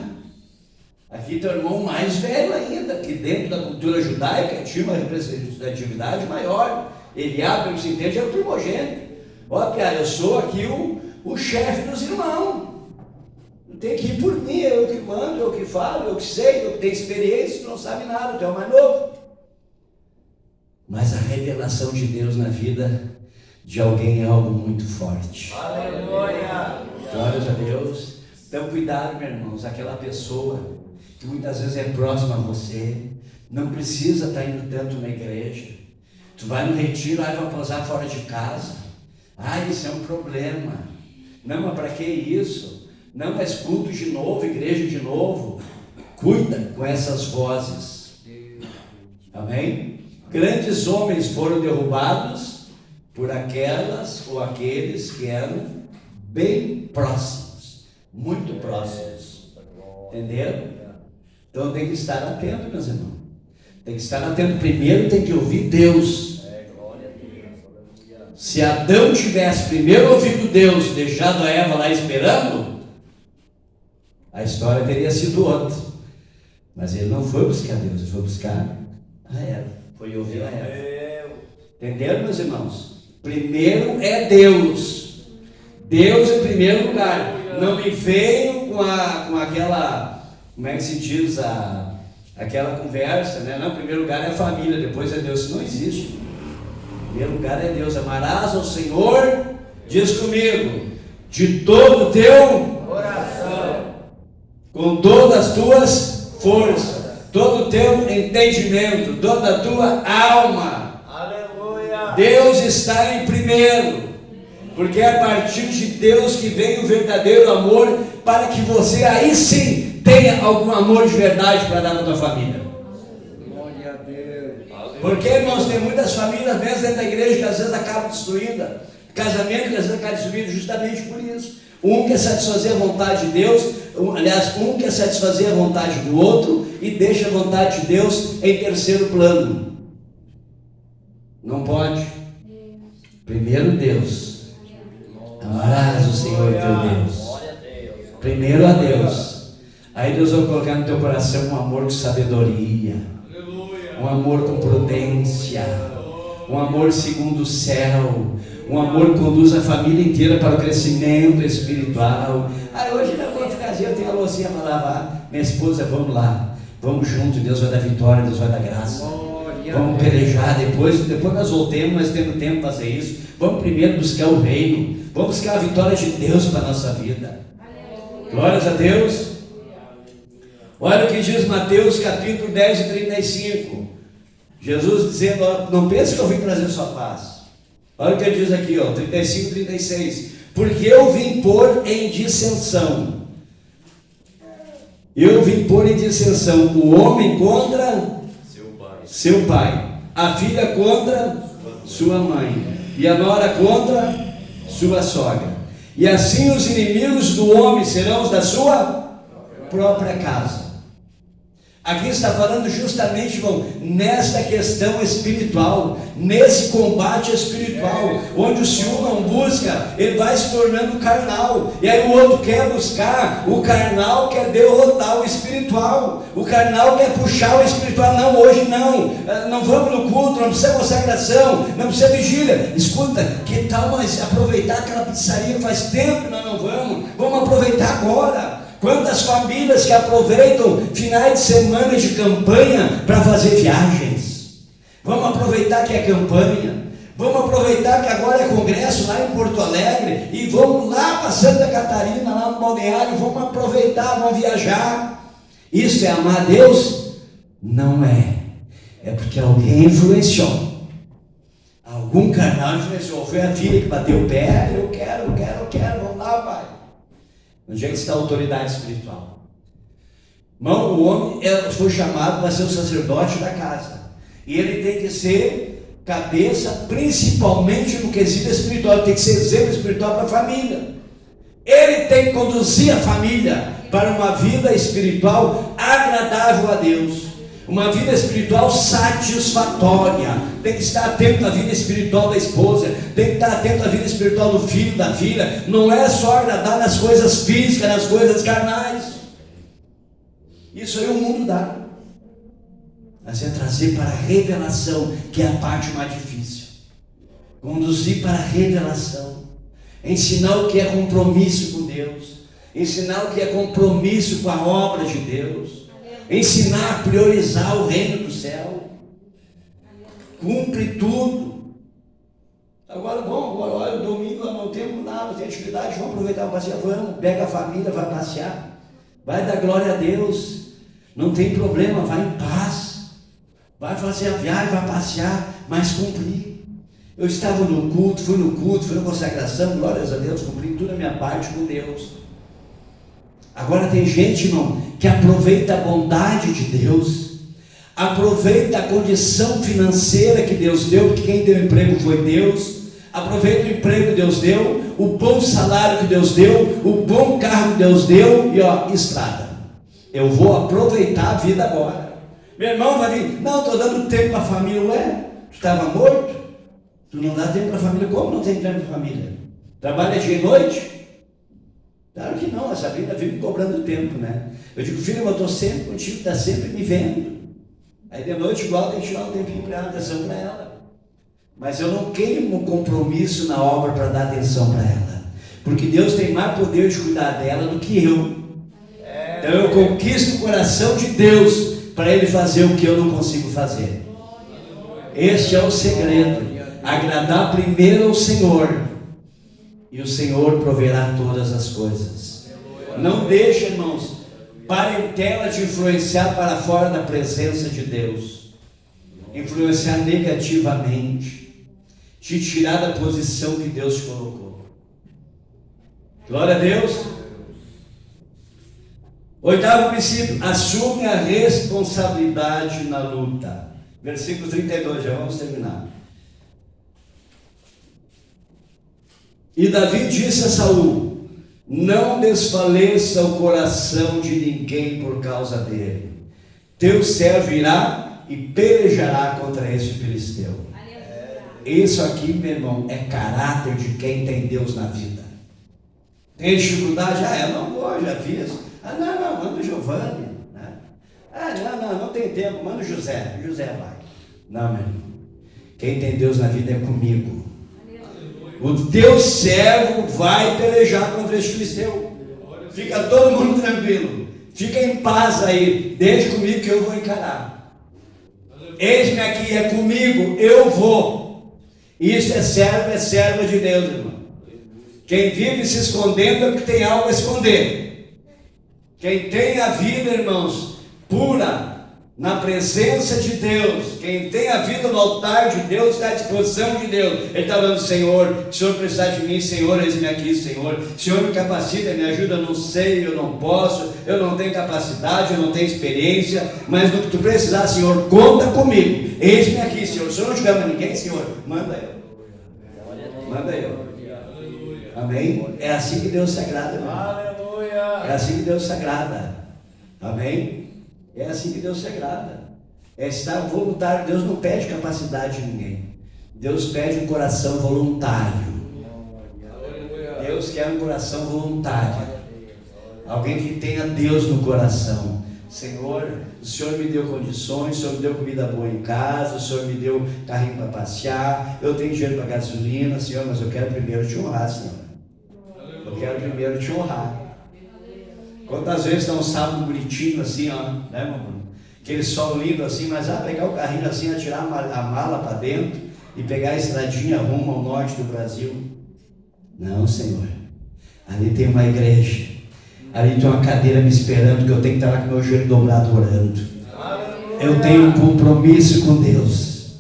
Aqui tem o irmão mais velho ainda, que dentro da cultura judaica tinha uma representatividade maior. Eliabe, pelo que se entende, é o primogênito. Ó, Piá, eu sou aqui o chefe dos irmãos. Tem que ir por mim, eu que mando, eu que falo, eu que sei, eu que tenho experiência, tu não sabe nada, tu é o mais novo. Mas a revelação de Deus na vida de alguém é algo muito forte. Aleluia! Glórias a Deus. Então cuidado, meus irmãos, aquela pessoa que muitas vezes é próxima a você, não precisa estar indo tanto na igreja. Tu vai no retiro, aí vai posar fora de casa. Isso é um problema. Não, mas para que isso? Não, mas culto de novo, igreja de novo. Cuida com essas vozes. Amém? Grandes homens foram derrubados por aquelas ou aqueles que eram bem próximos, muito próximos. Entenderam? Então tem que estar atento, meus irmãos. Tem que estar atento. Primeiro tem que ouvir Deus. Se Adão tivesse primeiro ouvido Deus, deixado a Eva lá esperando, a história teria sido outra. Mas ele não foi buscar Deus, ele foi buscar a Eva. Foi ouvir a Eva. Entenderam, meus irmãos? Primeiro é Deus. Deus em primeiro lugar. Não me veio com aquela, como é que se diz, aquela conversa, né? Não, em primeiro lugar é a família, depois é Deus. Isso não existe. Em primeiro lugar é Deus. Amarás ao Senhor, diz comigo, de todo o teu coração, com todas as tuas forças, todo o teu entendimento, toda a tua alma. Aleluia! Deus está em primeiro, porque é a partir de Deus que vem o verdadeiro amor, para que você aí sim tenha algum amor de verdade para dar para a tua família. Glória a Deus! Porque, irmãos, tem muitas famílias mesmo dentro da igreja que às vezes acabam destruídas, casamento que às vezes acaba destruído justamente por isso. Um quer satisfazer a vontade de Deus, um quer satisfazer a vontade do outro e deixa a vontade de Deus em terceiro plano. Não pode. Primeiro Deus. Amarás o Senhor teu Deus. Primeiro a Deus. Aí Deus vai colocar no teu coração um amor com sabedoria, um amor com prudência, um amor segundo o céu, um amor que conduz a família inteira para o crescimento espiritual. Hoje na vou ficar assim, eu tenho a loucinha para lavar, minha esposa, vamos lá, vamos junto, Deus vai dar vitória, Deus vai dar graça. Vamos pelejar, depois nós voltemos, nós temos tempo para fazer isso. Vamos primeiro buscar o reino, vamos buscar a vitória de Deus para a nossa vida. Glórias a Deus. Olha o que diz Mateus capítulo 10 e 35. Jesus dizendo, não pense que eu vim trazer sua paz. Olha o que ele diz aqui, 35 e 36. Porque eu vim pôr em dissensão. Eu vim pôr em dissensão o homem contra seu pai, a filha contra sua mãe, e a nora contra sua sogra. E assim os inimigos do homem serão os da sua própria casa. Aqui está falando justamente, irmão, nesta questão espiritual, nesse combate espiritual, onde o Senhor não busca, ele vai se tornando carnal, e aí o outro quer buscar, o carnal quer derrotar o espiritual, o carnal quer puxar o espiritual. Não, hoje não vamos no culto, não precisa consagração, não precisa vigília. Escuta, que tal nós aproveitar aquela pizzaria, faz tempo que nós não vamos aproveitar agora. Quantas famílias que aproveitam finais de semana de campanha para fazer viagens? Vamos aproveitar que é campanha, vamos aproveitar que agora é congresso lá em Porto Alegre, e vamos lá para Santa Catarina, lá no balneário, vamos aproveitar, vamos viajar. Isso é amar a Deus? Não é. É porque alguém influenciou. Algum carnal influenciou. Foi a filha que bateu o pé, eu quero, vamos lá, pai. Onde é que está a autoridade espiritual? Irmão, o homem foi chamado para ser o sacerdote da casa, e ele tem que ser cabeça, principalmente no quesito espiritual. Ele tem que ser exemplo espiritual para a família. Ele tem que conduzir a família para uma vida espiritual agradável a Deus, uma vida espiritual satisfatória. Tem que estar atento à vida espiritual da esposa, tem que estar atento à vida espiritual do filho, da filha. Não é só agradar nas coisas físicas, nas coisas carnais. Isso aí o mundo dá, mas é trazer para a revelação, que é a parte mais difícil. Conduzir para a revelação, ensinar o que é compromisso com Deus, ensinar o que é compromisso com a obra de Deus, ensinar a priorizar o reino do céu. Cumpre tudo. Agora, olha, domingo não temos nada, não tem atividade, vamos aproveitar para passear, vamos, pega a família, vai passear, vai dar glória a Deus, não tem problema, vai em paz, vai fazer a viagem, vai passear, mas cumprir. Eu estava no culto, fui na consagração, glórias a Deus, cumpri tudo a minha parte com Deus. Agora tem gente, irmão, que aproveita a bondade de Deus, aproveita a condição financeira que Deus deu, porque quem deu emprego foi Deus. Aproveita o emprego que Deus deu, o bom salário que Deus deu, o bom carro que Deus deu, e estrada. Eu vou aproveitar a vida agora. Meu irmão vai vir, não, estou dando tempo para a família. Ué, tu estava morto? Tu não dá tempo para a família? Como não tem tempo para a família? Trabalha dia e noite? Claro que não, a Sabrina vive me cobrando tempo, né? Eu digo, filho, eu estou sempre contigo, está sempre me vendo. Aí de noite igual tem que tirar um tempinho para dar atenção para ela. Mas eu não queimo compromisso na obra para dar atenção para ela, porque Deus tem mais poder de cuidar dela do que eu. Então eu conquisto o coração de Deus para Ele fazer o que eu não consigo fazer. Este é o segredo: agradar primeiro ao Senhor, e o Senhor proverá todas as coisas. Não deixe, irmãos, parentela te influenciar para fora da presença de Deus, influenciar negativamente, te tirar da posição que Deus te colocou. Glória a Deus. Oitavo princípio: assume a responsabilidade na luta. Versículo 32, já vamos terminar. E Davi disse a Saul: não desfaleça o coração de ninguém por causa dele. Teu servo irá e pelejará contra este filisteu. Isso aqui, meu irmão, é caráter de quem tem Deus na vida. Tem dificuldade? Eu não vou, já fiz. Não, manda o Giovanni, né? Não tem tempo, manda o José vai. Não, meu irmão, quem tem Deus na vida é comigo. O teu servo vai pelejar contra este filisteu. Fica todo mundo tranquilo, fica em paz aí, deixe comigo que eu vou encarar. Eis-me aqui, é comigo, eu vou. Isso é serva de Deus, irmão. Quem vive se escondendo é porque tem algo a esconder. Quem tem a vida, irmãos, pura, na presença de Deus, quem tem a vida no altar de Deus, está à disposição de Deus. Ele está falando: Senhor, se o Senhor precisar de mim, Senhor, eis-me aqui, Senhor. Senhor, me capacita, me ajuda, eu não sei, eu não posso, eu não tenho capacidade, eu não tenho experiência, mas no que tu precisar, Senhor, conta comigo. Eis-me aqui, Senhor. Se eu não tiver mais ninguém, Senhor, manda eu. Amém? É assim que Deus se agrada, irmão. É assim que Deus se agrada. Amém? É assim que Deus se agrada. É estar voluntário. Deus não pede capacidade de ninguém. Deus pede um coração voluntário. Deus quer um coração voluntário. Alguém que tenha Deus no coração. Senhor, o Senhor me deu condições, o Senhor me deu comida boa em casa, o Senhor me deu carrinho para passear, eu tenho dinheiro para gasolina, Senhor, mas eu quero primeiro te honrar, Senhor. Eu quero primeiro te honrar. Quantas vezes dá um sábado bonitinho assim, ó, né, meu Bruno? Aquele sol lindo assim, mas pegar o carrinho assim, atirar a mala para dentro e pegar a estradinha rumo ao norte do Brasil. Não, Senhor. Ali tem uma igreja. Ali tem uma cadeira me esperando, que eu tenho que estar lá com meu joelho dobrado orando. Eu tenho um compromisso com Deus.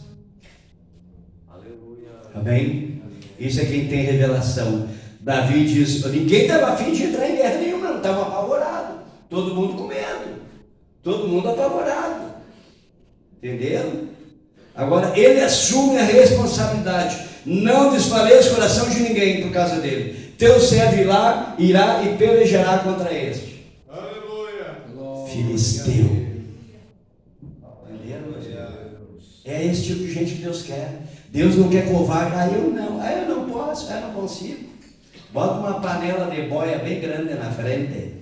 Amém? Isso é quem tem revelação. Davi diz, ninguém estava afim de entrar em guerra nenhuma, não estava apavorado. Todo mundo com medo. Todo mundo apavorado. Entenderam? Agora, ele assume a responsabilidade. Não desfaleça o coração de ninguém por causa dele. Teu servo irá e pelejará contra este. Aleluia. Filisteu. É esse tipo de gente que Deus quer. Deus não quer covarde. Eu não posso, eu não consigo. Bota uma panela de boia bem grande na frente,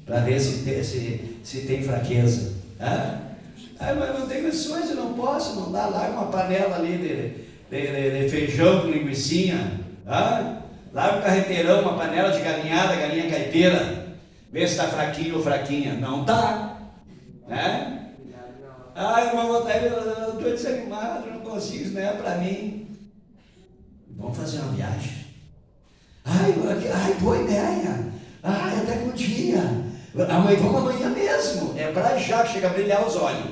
para ver se tem fraqueza. Mas não tem condições, eu não posso, não dá. Larga uma panela ali de feijão com linguicinha. Larga um carreteirão, uma panela de galinhada, galinha caipira. Vê se está fraquinho ou fraquinha. Não está. Né? Irmão, eu estou desanimado, não consigo, isso não é para mim. Vamos fazer uma viagem. Boa ideia. Até com o dia. Vamos amanhã mesmo. É para já que chega a brilhar os olhos.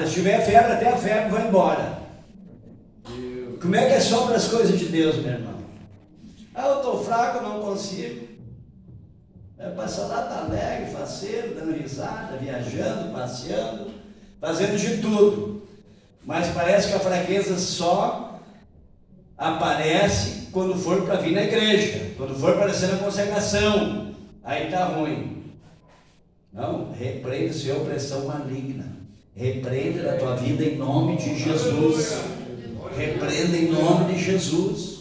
Se tiver febre, até a febre vai embora. Como é que é só para as coisas de Deus, meu irmão? Eu estou fraco, não consigo. Passar lá, está alegre, faceiro, dando risada, viajando, passeando, fazendo de tudo. Mas parece que a fraqueza só aparece quando for para vir na igreja, quando for aparecer na consagração. Aí está ruim. Não, repreenda a sua opressão maligna. Repreenda da tua vida em nome de Jesus. Repreenda em nome de Jesus.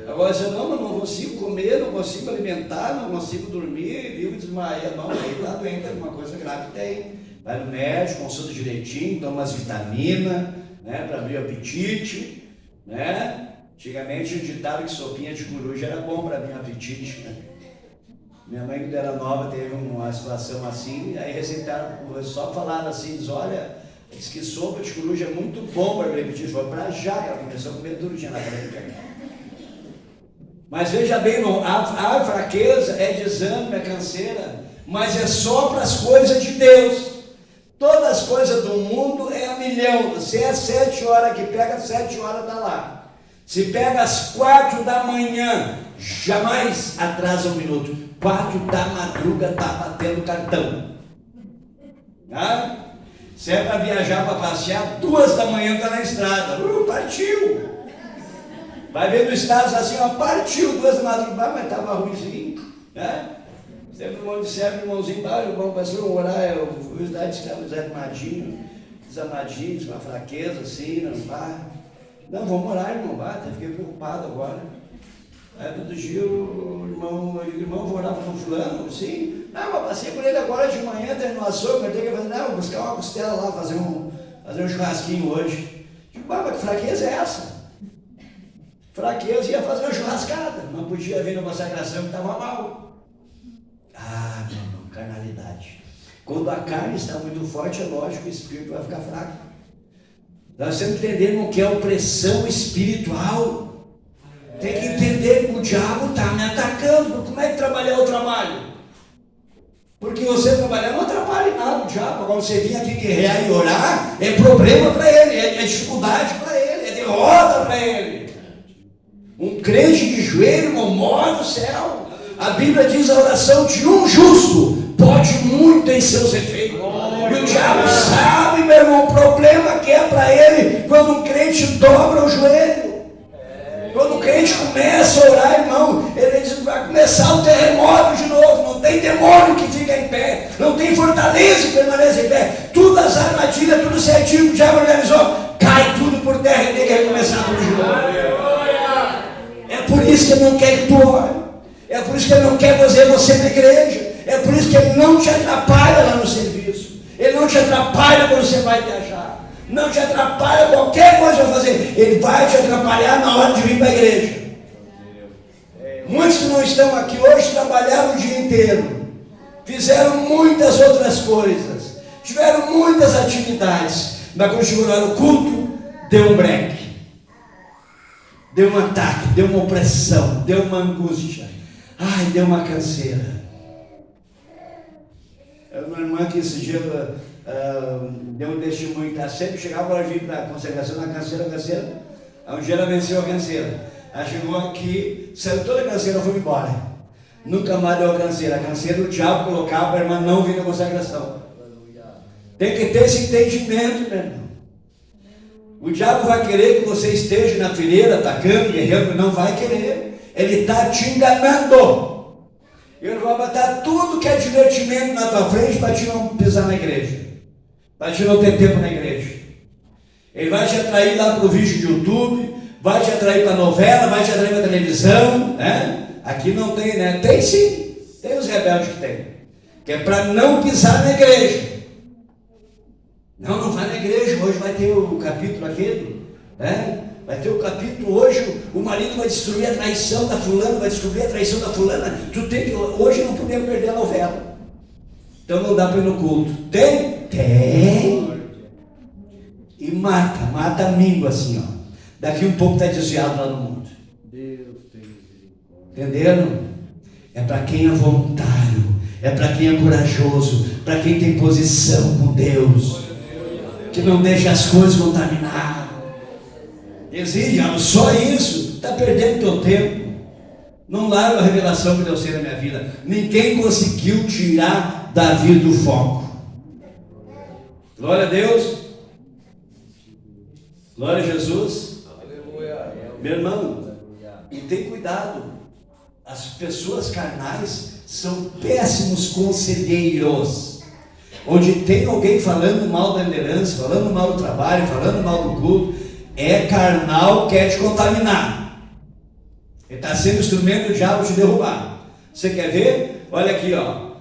Agora, se eu não consigo comer, não consigo alimentar, não consigo dormir, vivo desmaiado, não, aí está doente, alguma coisa grave tem. Vai no médico, consulta direitinho, toma umas vitaminas, né, para abrir o apetite, né? Antigamente o ditado que sopinha de coruja era bom para abrir o apetite, né? Minha mãe, quando era nova, teve uma situação assim, aí receitaram, só falaram assim, diz que sopa de coruja é muito bom para abrir o apetite, foi para já que ela começou a comer durudinha na frente. Mas veja bem, a fraqueza é desânimo, é canseira, mas é só para as coisas de Deus. Todas as coisas do mundo é a milhão. Se é 7 horas que pega, 7 horas está lá. Se pega às 4 da manhã, jamais atrasa um minuto. 4 da madruga está batendo cartão. Se é para viajar, para passear, 2 da manhã está na estrada. Partiu! Vai ver no estado assim, partiu 2 da madrugada, mas estava ruimzinho, né? Sempre o irmão disseram, irmãozinho, irmão, pastor, orar, eu fui desamadinhos, com a fraqueza assim, não, vamos orar, irmão, até fiquei preocupado agora. Aí todo dia o irmão, vou orar para o fulano, sim, mas passei por ele agora de manhã, terminou a sopa, eu tenho que fazer, vou buscar uma costela lá, fazer um churrasquinho hoje. Digo, mas que fraqueza é essa? Fraqueza, ia fazer uma churrascada, não podia vir na consagração que estava mal. Meu irmão, carnalidade. Quando a carne está muito forte, é lógico que o espírito vai ficar fraco. Nós temos que entender o que é opressão espiritual. Tem que entender que o diabo está me atacando. Como é que trabalhar eu trabalho? Porque você trabalhar não atrapalha nada o diabo. Agora você vir aqui guerrear e orar, é problema para ele, é dificuldade para ele, é derrota para ele. Um crente de joelho, irmão, mora no céu. A Bíblia diz a oração de um justo pode muito em seus efeitos. E o diabo sabe, meu irmão, o problema que é para ele quando um crente dobra o joelho. Quando o crente começa a orar, irmão, ele diz, vai começar o terremoto de novo. Não tem demônio que fica em pé, não tem fortaleza que permaneça em pé. Tudo as armadilhas, tudo certinho que o diabo organizou, cai tudo por terra e tem que recomeçar tudo de novo. É por isso que ele não quer que tu ore. É por isso que ele não quer você na igreja. É por isso que ele não te atrapalha lá no serviço. Ele não te atrapalha quando você vai viajar. Não te atrapalha qualquer coisa que você fazer. Ele vai te atrapalhar na hora de vir para a igreja. Muitos que não estão aqui hoje trabalharam o dia inteiro. Fizeram muitas outras coisas. Tiveram muitas atividades. Mas quando chegou na hora do culto, deu um break. Deu um ataque, deu uma opressão, deu uma angústia. Ai, deu uma canseira. Uma irmã que esse dia deu um testemunho, tá sempre chegava para vir para a consagração na canseira. Um dia ela venceu a canseira. Ela chegou aqui, saiu toda a canseira, foi embora. Nunca mais deu a canseira. A canseira o diabo colocava para a irmã não vir na consagração. Tem que ter esse entendimento, meu irmão. O diabo vai querer que você esteja na fileira, atacando, guerreando, não vai querer. Ele está te enganando. Ele vai botar tudo que é divertimento na tua frente para te não pisar na igreja, para te não ter tempo na igreja. Ele vai te atrair lá para o vídeo de YouTube, vai te atrair para a novela, vai te atrair para a televisão, né? Aqui não tem, né? Tem sim, tem os rebeldes que tem, que é para não pisar na igreja. Não vai na igreja, hoje vai ter o capítulo aquele, né? Vai ter o capítulo hoje, o marido vai destruir a traição da fulana, vai descobrir a traição da fulana, hoje não podemos perder a novela. Então não dá para ir no culto. Tem? Tem. E mata a míngua assim, ó. Daqui um pouco está desviado lá no mundo. Entenderam? É para quem é voluntário, é para quem é corajoso, para quem tem posição com Deus, que não deixa as coisas contaminar. Exige, só isso, está perdendo teu tempo. Não larga a revelação que Deus tem na minha vida. Ninguém conseguiu tirar Davi do foco. Glória a Deus. Glória a Jesus. Aleluia. Meu irmão, e tem cuidado. As pessoas carnais são péssimos conselheiros. Onde tem alguém falando mal da liderança, falando mal do trabalho, falando mal do culto, é carnal, quer te contaminar. Ele está sendo instrumento do diabo te derrubar. Você quer ver? Olha aqui, ó.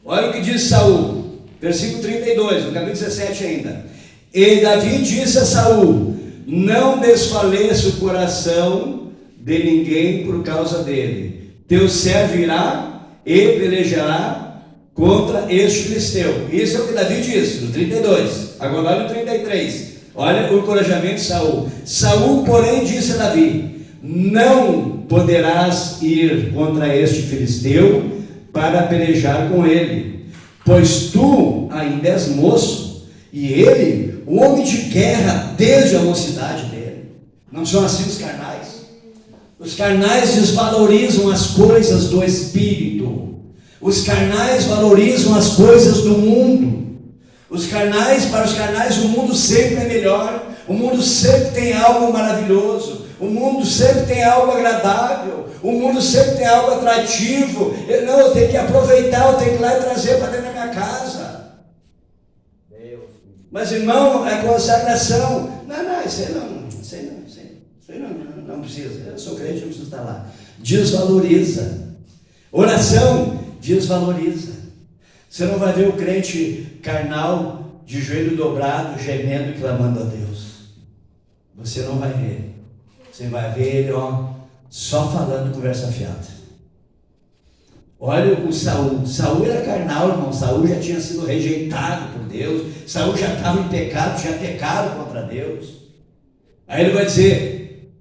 Olha o que diz Saul, versículo 32, no capítulo 17 ainda. E Davi disse a Saul: não desfaleça o coração de ninguém por causa dele. Teu servo irá e pelejará contra este filisteu. Isso é o que Davi disse, no 32. Agora olha no 33. Olha o encorajamento de Saul. Saul, porém, disse a Davi: não poderás ir contra este filisteu para pelejar com ele, pois tu ainda és moço, e ele, o homem de guerra desde a mocidade dele. Não são assim os carnais? Os carnais desvalorizam as coisas do Espírito. Os carnais valorizam as coisas do mundo. Para os carnais, o mundo sempre é melhor. O mundo sempre tem algo maravilhoso. O mundo sempre tem algo agradável. O mundo sempre tem algo atrativo. Eu tenho que aproveitar, eu tenho que ir lá e trazer para dentro da minha casa. Mas, irmão, é consagração. Não, isso aí não precisa. Eu sou crente, não preciso estar lá. Desvaloriza. Oração desvaloriza. Você não vai ver o crente carnal de joelho dobrado, gemendo e clamando a Deus. Você não vai ver. Você vai ver ele, só falando conversa fiada. Olha o Saul. Saul era carnal, irmão. Saul já tinha sido rejeitado por Deus. Saul já estava em pecado, já pecaram contra Deus. Aí ele vai dizer: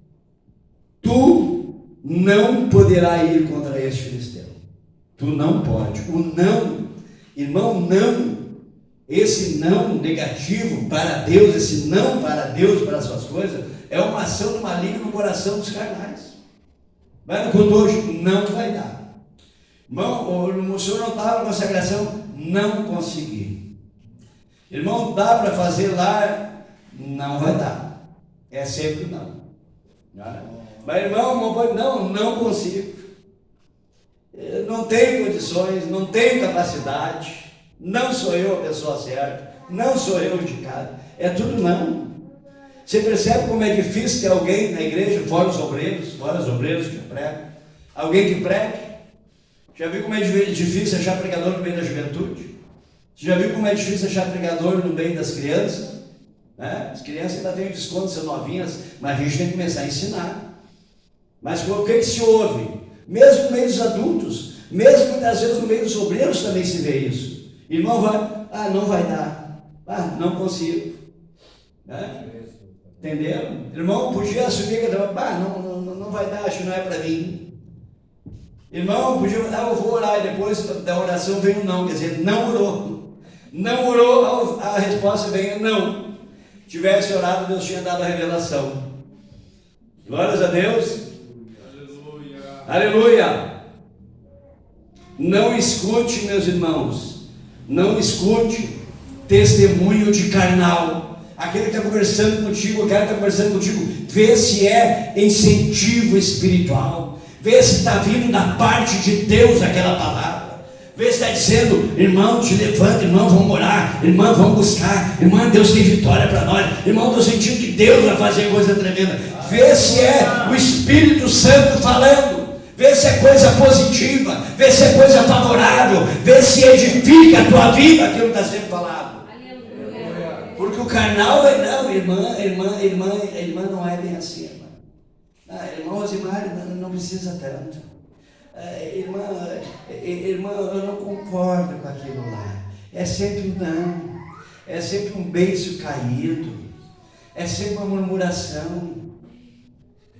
tu não poderás ir contra este filisteu. Tu não pode. O não, irmão, não. Esse não negativo para Deus, esse não para Deus, para as suas coisas, é uma ação do maligno no coração dos carnais. Vai no culto hoje? Não vai dar. Irmão, o senhor não estava na consagração? Não consegui. Irmão, dá para fazer lá? Não vai dar. É sempre não. Mas irmão, não consigo. não tenho condições, não tenho capacidade, não sou eu a pessoa certa, não sou eu indicado. É tudo não. Você percebe como é difícil ter alguém na igreja, fora os obreiros que pregam, alguém que pregue? Já viu como é difícil achar pregador no meio da juventude? Você já viu como é difícil achar pregador no meio das crianças? As crianças ainda têm desconto, são novinhas, mas a gente tem que começar a ensinar. Mas o que se ouve? Mesmo no meio dos adultos, mesmo muitas vezes no meio dos obreiros também se vê isso. Irmão vai, não vai dar, não consigo. Entenderam? Irmão podia assumir que não vai dar, acho que não é para mim. Irmão podia, eu vou orar, e depois da oração vem o não, quer dizer, não orou. Não orou, a resposta vem não. Tivesse orado, Deus tinha dado a revelação. Glórias a Deus. Aleluia. Aleluia. Não escute, meus irmãos, não escute testemunho de carnal. Aquele que está conversando contigo, aquele que está conversando contigo, vê se é incentivo espiritual, vê se está vindo da parte de Deus aquela palavra. Vê se está dizendo, irmão, te levanta, irmão, vamos orar, irmão, vamos buscar, irmão, Deus tem vitória para nós, irmão, estou sentindo que Deus vai fazer coisa tremenda. Vê se é o Espírito Santo falando, vê se é coisa positiva, vê se é coisa favorável, vê se edifica a tua vida aquilo que está sendo falado. Porque o carnal não, irmã não é bem assim, irmã. Irmã Rosimar, não precisa tanto. Irmã, eu não concordo com aquilo lá. É sempre um não, é sempre um beiço caído, é sempre uma murmuração.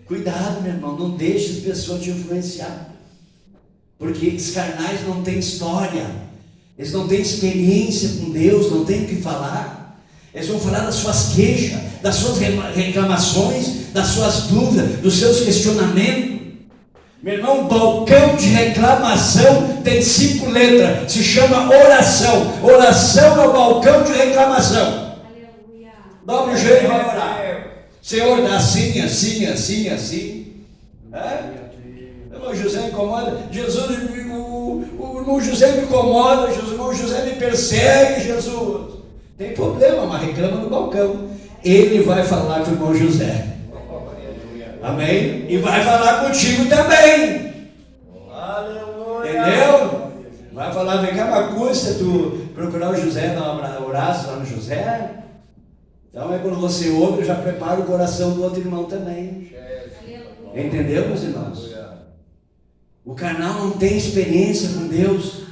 Cuidado, meu irmão, não deixe as pessoas te influenciar, porque os carnais não têm história, eles não têm experiência com Deus, não têm o que falar. Eles vão falar das suas queixas, das suas reclamações, das suas dúvidas, dos seus questionamentos. Meu irmão, balcão de reclamação tem 5 letras, se chama oração. Oração é o balcão de reclamação. Aleluia. Dá um jeito para orar. Senhor, dá assim. O irmão José incomoda. Jesus, o irmão José me incomoda. O irmão José me persegue, Jesus. Tem problema, mas reclama no balcão. Ele vai falar com o irmão José. Amém? E vai falar contigo também. Aleluia. Entendeu? Vai falar, vem cá, mas custa tu procurar o José, dar um abraço lá no José. Então é quando você ouve, já prepara o coração do outro irmão também. Entendeu, meus irmãos? O carnal não tem experiência com Deus.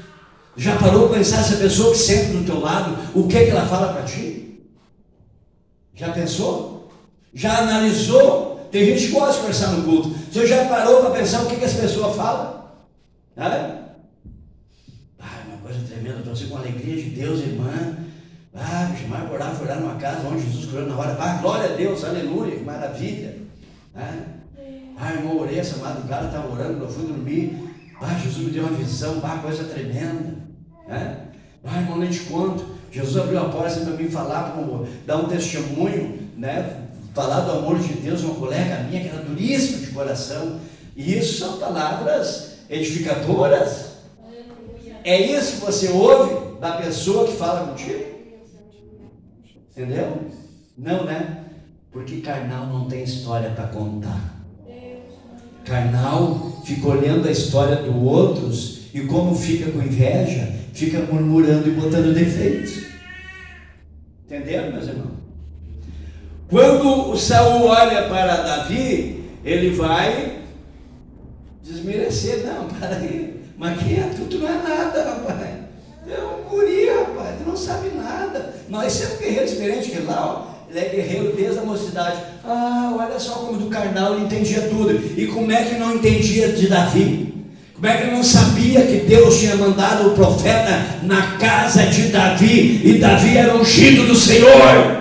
Já parou para pensar essa pessoa que senta do teu lado, o que ela fala para ti? Já pensou? Já analisou? Tem gente que gosta de conversar no culto. Você já parou para pensar o que as pessoas falam? Uma coisa tremenda, estou com a alegria de Deus, irmã. Chamar para orar, foi orar numa casa onde Jesus curou na hora. Glória a Deus, aleluia, que maravilha. Irmão, orei essa madrugada, estava orando, eu fui dormir. Jesus me deu uma visão, coisa tremenda. Irmão, nem te conto. Jesus abriu a porta para mim falar, dar um testemunho, falar do amor de Deus, uma colega minha que era duríssima de coração. E isso são palavras edificadoras. É isso que você ouve da pessoa que fala contigo? Entendeu? Não, Porque carnal não tem história para contar. Carnal fica olhando a história dos outros e como fica com inveja, fica murmurando e botando defeitos. Entenderam, meus irmãos? Quando o Saul olha para Davi, ele vai desmerecer. Não, para aí, mas quem é tu? Tu não é nada, rapaz. Tu é um guri, rapaz, tu não sabe nada. Nós somos guerreiros diferentes que lá, ele é guerreiro desde a mocidade. Olha só como do carnal ele entendia tudo. E como é que não entendia de Davi? Como é que ele não sabia que Deus tinha mandado o profeta na casa de Davi? E Davi era ungido do Senhor.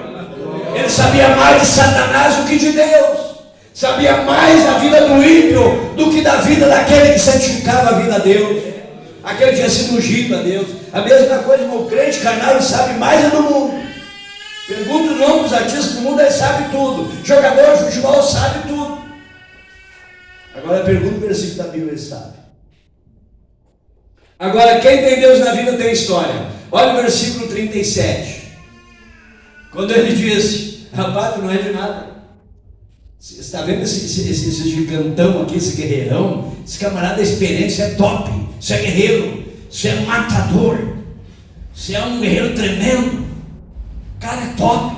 Ele sabia mais de Satanás do que de Deus. Sabia mais da vida do ímpio do que da vida daquele que santificava a vida a Deus. Aquele que tinha sido ungido a Deus. A mesma coisa, o crente carnal, ele sabe mais do mundo. Pergunta o nome dos artistas do mundo, ele sabe tudo. Jogador de futebol sabe tudo. Agora pergunta o versículo da Bíblia, ele sabe. Agora, quem tem Deus na vida tem história. Olha o versículo 37. Quando ele disse: rapaz, tu não é de nada. Você está vendo esse gigantão aqui, esse guerreirão? Esse camarada é experiente, isso é top, isso é guerreiro, isso é matador, isso é um guerreiro tremendo. Cara, é top.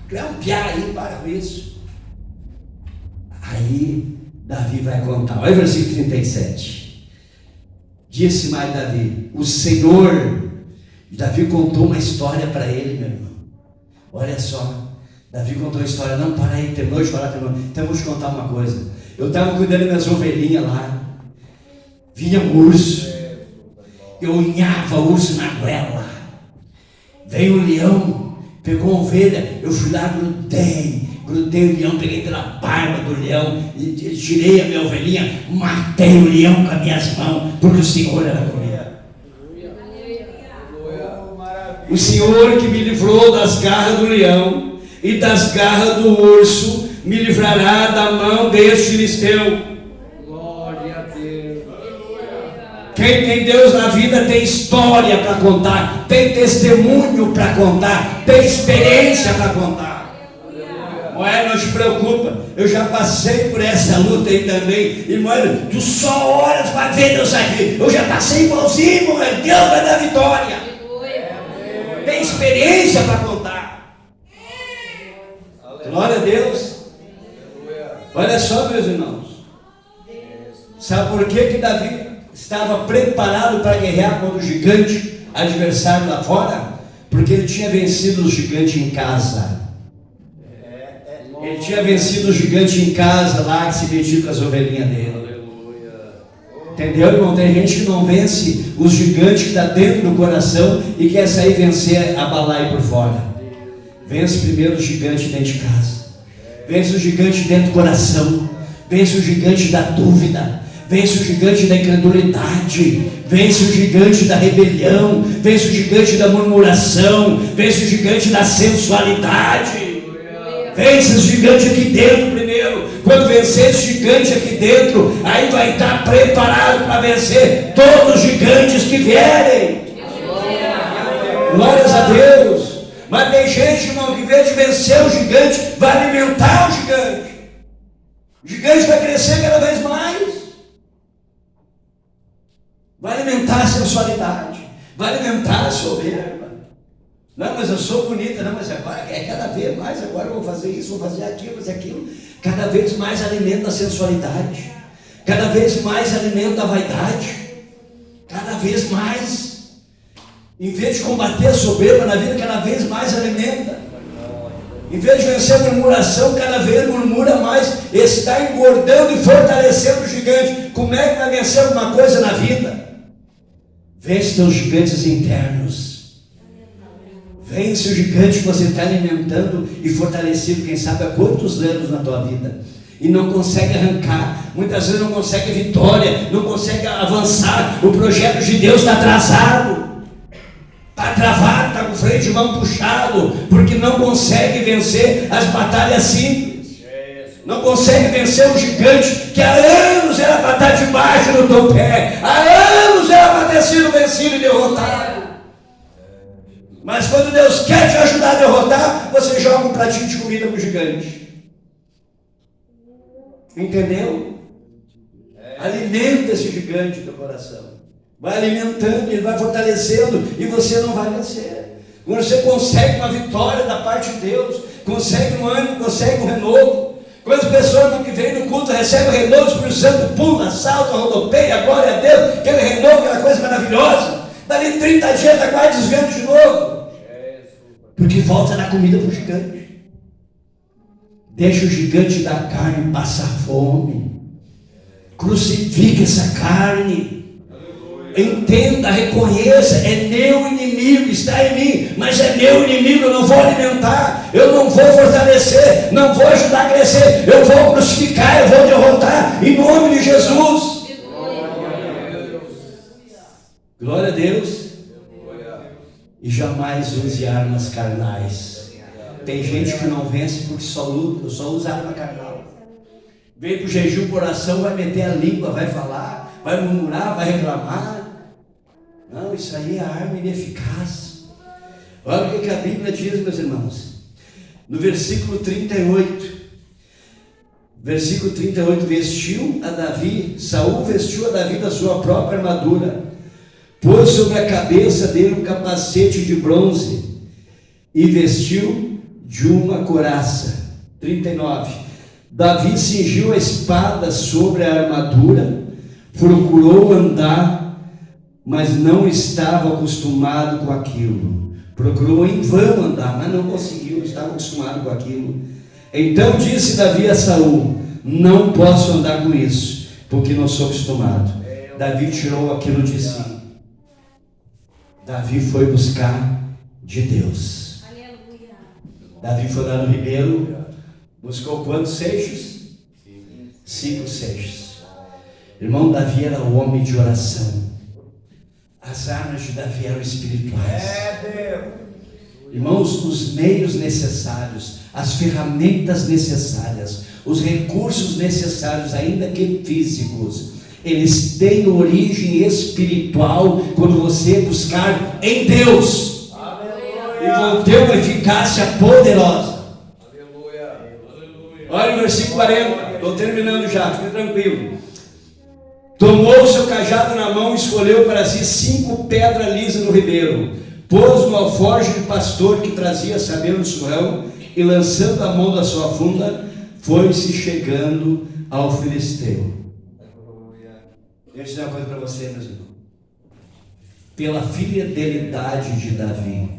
Tu é um piá aí, para com isso. Aí Davi vai contar. Olha o versículo 37. Disse mais Davi: o Senhor. Davi contou uma história para ele, meu irmão. Olha só. Davi contou a história. Não, para aí, terminou de falar, terminou. Então eu vou te contar uma coisa. Eu estava cuidando das minhas ovelhinhas lá. Vinha um urso. Eu unhava o urso na goela. Veio um leão, pegou uma ovelha. Eu fui lá, grudei o leão, peguei pela barba do leão, e tirei a minha ovelhinha, matei o leão com as minhas mãos, porque o Senhor era comigo. O Senhor que me livrou das garras do leão e das garras do urso, me livrará da mão deste filisteu. Glória a Deus. Quem tem Deus na vida tem história para contar, tem testemunho para contar, tem experiência para contar. Não te preocupa, eu já passei por essa luta aí também. Irmão, tu só horas para ver Deus aqui. Eu já passei igualzinho, mas Deus vai dar vitória. Tem experiência para contar. Glória a Deus. Olha só, meus irmãos. Sabe por que Davi estava preparado para guerrear contra o gigante adversário lá fora? Porque ele tinha vencido o gigante em casa. Ele tinha vencido o gigante em casa lá, que se metia com as ovelhinhas dele. Entendeu, irmão? Tem gente que não vence os gigantes que está dentro do coração e quer sair vencer a balaia por fora. Vence primeiro o gigante dentro de casa. Vence o gigante dentro do coração. Vence o gigante da dúvida. Vence o gigante da incredulidade. Vence o gigante da rebelião. Vence o gigante da murmuração. Vence o gigante da sensualidade. Vence esse gigante aqui dentro primeiro. Quando vencer esse gigante aqui dentro, aí vai estar preparado para vencer todos os gigantes que vierem. Glórias a Deus. Mas tem gente, irmão, que em vez de vencer o gigante, vai alimentar o gigante. O gigante vai crescer cada vez mais. Vai alimentar a sensualidade. Vai alimentar a soberba. Não, mas eu sou bonita. Não, mas agora é cada vez mais. Agora eu vou fazer isso, vou fazer aquilo, fazer aquilo. Cada vez mais alimenta a sensualidade. Cada vez mais alimenta a vaidade. Cada vez mais. Em vez de combater a soberba na vida, cada vez mais alimenta. Em vez de vencer a murmuração, cada vez murmura mais. Está engordando e fortalecendo o gigante. Como é que vai vencer alguma coisa na vida? Vence teus gigantes internos. Vence o gigante que você está alimentando e fortalecido, quem sabe há quantos anos na tua vida, e não consegue arrancar, muitas vezes não consegue vitória, não consegue avançar. O projeto de Deus está atrasado, está travado, está com o freio de mão puxado, porque não consegue vencer as batalhas simples, não consegue vencer o gigante que há anos era para estar debaixo do teu pé, há anos era para ter sido vencido e derrotado. Mas quando Deus quer te ajudar a derrotar, você joga um pratinho de comida para o gigante. Entendeu? Alimenta esse gigante do coração. Vai alimentando, ele vai fortalecendo e você não vai vencer. Quando você consegue uma vitória da parte de Deus, consegue um ânimo, consegue um renovo. Quando as pessoas que vêm no culto recebem o renovo, o Espírito Santo pula, salta, rodopeia, glória a Deus, aquele renovo, aquela coisa maravilhosa. Dali 30 dias está quase desvendo de novo. Porque volta na comida para o gigante. Deixa o gigante da carne passar fome. Crucifica essa carne. Entenda, reconheça, é meu inimigo, está em mim, mas é meu inimigo, eu não vou alimentar, eu não vou fortalecer, não vou ajudar a crescer, eu vou crucificar, eu vou derrotar, em nome de Jesus. Glória a Deus. E jamais use armas carnais. Tem gente que não vence porque só usa arma carnal. Vem para o jejum, oração, vai meter a língua, vai falar, vai murmurar, vai reclamar. Não, isso aí é arma ineficaz. Olha o que a Bíblia diz, meus irmãos. No versículo 38. Versículo 38, Saul vestiu a Davi da sua própria armadura, pôs sobre a cabeça dele um capacete de bronze e vestiu de uma couraça. 39. Davi cingiu a espada sobre a armadura, procurou andar, mas não estava acostumado com aquilo. Procurou em vão andar, mas não conseguiu, estava acostumado com aquilo. Então disse Davi a Saul: não posso andar com isso, porque não sou acostumado. Davi tirou aquilo de si. Davi foi buscar de Deus. Aleluia. Davi foi lá no ribeiro, buscou quantos seixos? 5 seixos. Irmão, Davi era um homem de oração. As armas de Davi eram espirituais. Irmãos, os meios necessários, as ferramentas necessárias, os recursos necessários, ainda que físicos, eles têm origem espiritual quando você buscar em Deus. Aleluia. E vão ter uma eficácia poderosa. Aleluia. Olha o versículo 40, estou terminando já, fique tranquilo. Tomou o seu cajado na mão e escolheu para si 5 pedras lisas no ribeiro, pôs no alforje de pastor que trazia sabendo do surrão, e lançando a mão da sua funda, foi-se chegando ao filisteu. Deixa eu dizer uma coisa para você, meus irmãos. Pela fidelidade de Davi,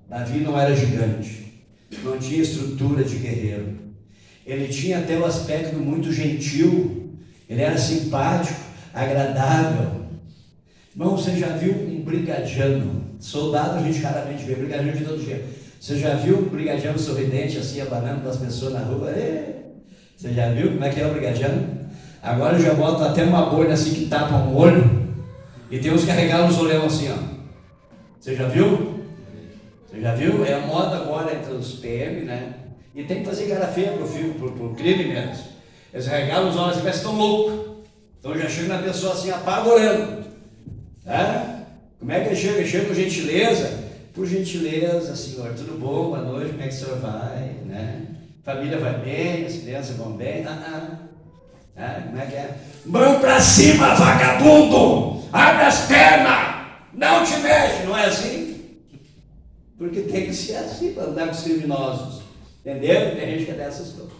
Davi não era gigante, não tinha estrutura de guerreiro, ele tinha até um aspecto muito gentil, ele era simpático, agradável. Irmão, você já viu um brigadiano? Soldado a gente raramente vê, brigadiano de todo dia. Você já viu um brigadiano sorridente assim, abanando para as pessoas na rua? Você já viu como é que é o brigadiano? Agora eu já boto até uma boina assim que tapa um olho, e tem uns carregados os olhão assim, ó. Você já viu? Você já viu? É a moda agora entre os PM, né? E tem que fazer cara feia pro crime mesmo. Eles regalam os olhos assim, parece que estão loucos. Então já chega na pessoa assim, apavorando. Tá? Como é que ele chega? Ele chega com gentileza. Por gentileza, senhor, tudo bom? Boa noite, como é que o senhor vai? Né? Família vai bem, as crianças vão bem? Como é que é? Mão pra cima, vagabundo! Abre as pernas! Não te mexe! Não é assim? Porque tem que ser assim para andar com os criminosos. Entendeu? Tem gente que é dessas coisas.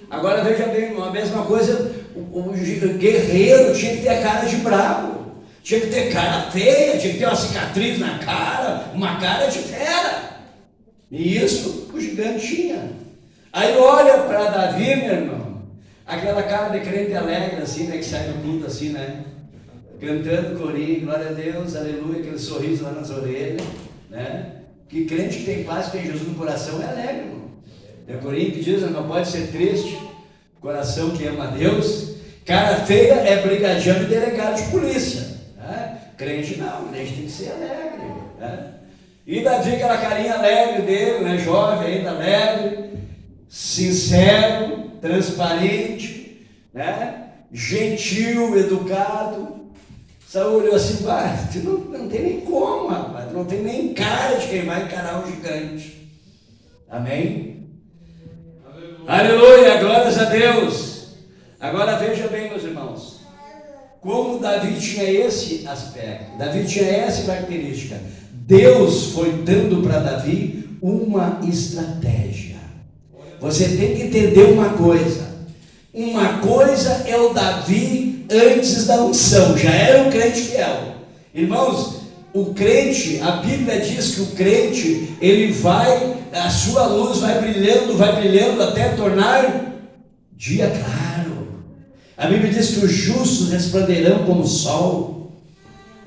Agora veja bem, a mesma coisa, o guerreiro tinha que ter a cara de bravo. Tinha que ter cara feia, tinha que ter uma cicatriz na cara, uma cara de fera. E isso o gigante tinha. Aí olha para Davi, meu irmão, aquela cara de crente alegre assim, né, que sai do culto assim, né, cantando corinho, glória a Deus, aleluia, aquele sorriso lá nas orelhas, né, que crente que tem paz, que tem Jesus no coração é alegre, irmão. É corinho que diz, não pode ser triste, coração que ama a Deus. Cara feia é brigadiano e delegado de polícia. Crente não, crente tem que ser alegre, né? E Davi, aquela carinha alegre dele, né? Jovem ainda, alegre, sincero, transparente, né? Gentil, educado. Saul olhou assim, tu não tem nem como, rapaz, tu não tem nem cara de quem vai encarar um gigante. Amém? Aleluia, glórias a Deus. Agora veja bem, meus irmãos, como Davi tinha esse aspecto, Davi tinha essa característica. Deus foi dando para Davi uma estratégia. Você tem que entender uma coisa é o Davi antes da unção, já era um crente fiel. Irmãos, o crente, a Bíblia diz que o crente, ele vai, a sua luz vai brilhando até tornar dia claro. A Bíblia diz que os justos resplandecerão como o sol.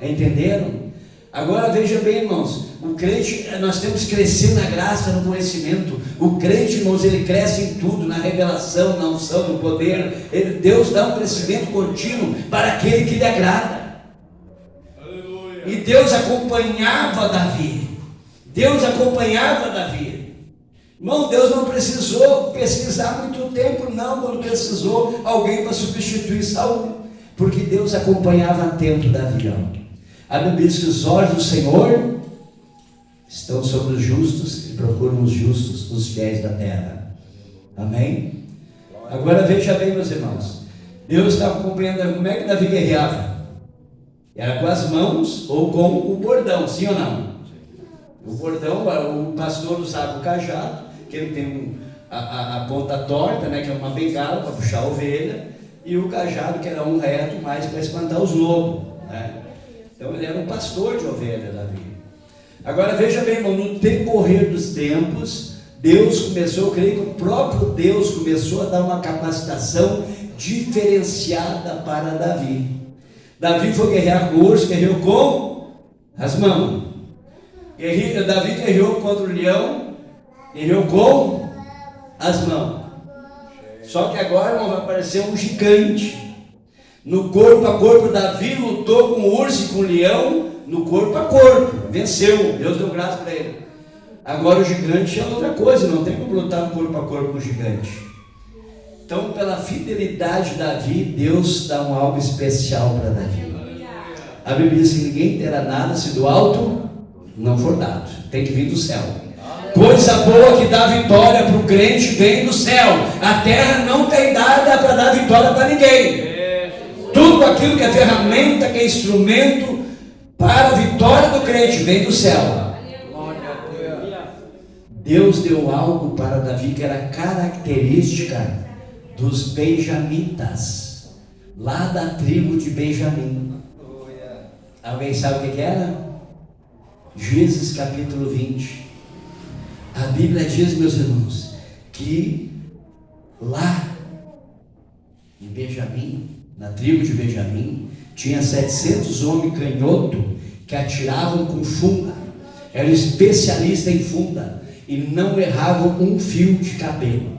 Entenderam? Agora veja bem, irmãos, o crente, nós temos que crescer na graça, no conhecimento. O crente, irmãos, ele cresce em tudo, na revelação, na unção, no poder. Deus dá um crescimento contínuo para aquele que lhe agrada. Aleluia. E Deus acompanhava Davi. Irmão, Deus não precisou pesquisar muito tempo, não, quando precisou alguém para substituir Saul, porque Deus acompanhava a tempo Davi. A Bíblia diz que os olhos do Senhor estão sobre os justos e procuram os justos, os fiéis da terra. Amém? Agora veja bem, meus irmãos. Deus estava compreendendo como é que Davi guerreava. Era com as mãos ou com o bordão, sim ou não? O bordão, o pastor usava o cajado, que ele tem a ponta torta, né, que é uma bengala para puxar a ovelha, e o cajado, que era um reto, mais para espantar os lobos, né? Então ele era um pastor de ovelha, Davi. Agora veja bem, irmão, no decorrer dos tempos, Deus começou, eu creio que o próprio Deus começou a dar uma capacitação diferenciada para Davi. Davi foi guerrear com o urso, guerreou com as mãos. Davi guerreou contra o leão, guerreou com as mãos. Só que agora, irmão, vai aparecer um gigante. No corpo a corpo, Davi lutou com o urso e com o leão, no corpo a corpo, venceu, Deus deu graça para ele. Agora o gigante é outra coisa, não tem como lutar no corpo a corpo com o gigante. Então, pela fidelidade de Davi, Deus dá algo especial para Davi. A Bíblia diz que ninguém terá nada se do alto não for dado, tem que vir do céu. Coisa boa que dá vitória para o crente vem do céu. A terra não tem nada para dar vitória para ninguém. Tudo aquilo que é ferramenta, que é instrumento para a vitória do crente vem do céu. Deus deu algo para Davi que era característica dos benjamitas, lá da tribo de Benjamim. Alguém sabe o que era? Juízes capítulo 20. A Bíblia diz, meus irmãos, que lá em Benjamim, na tribo de Benjamim, tinha 700 homens canhotos que atiravam com funda, eram especialistas em funda e não erravam um fio de cabelo.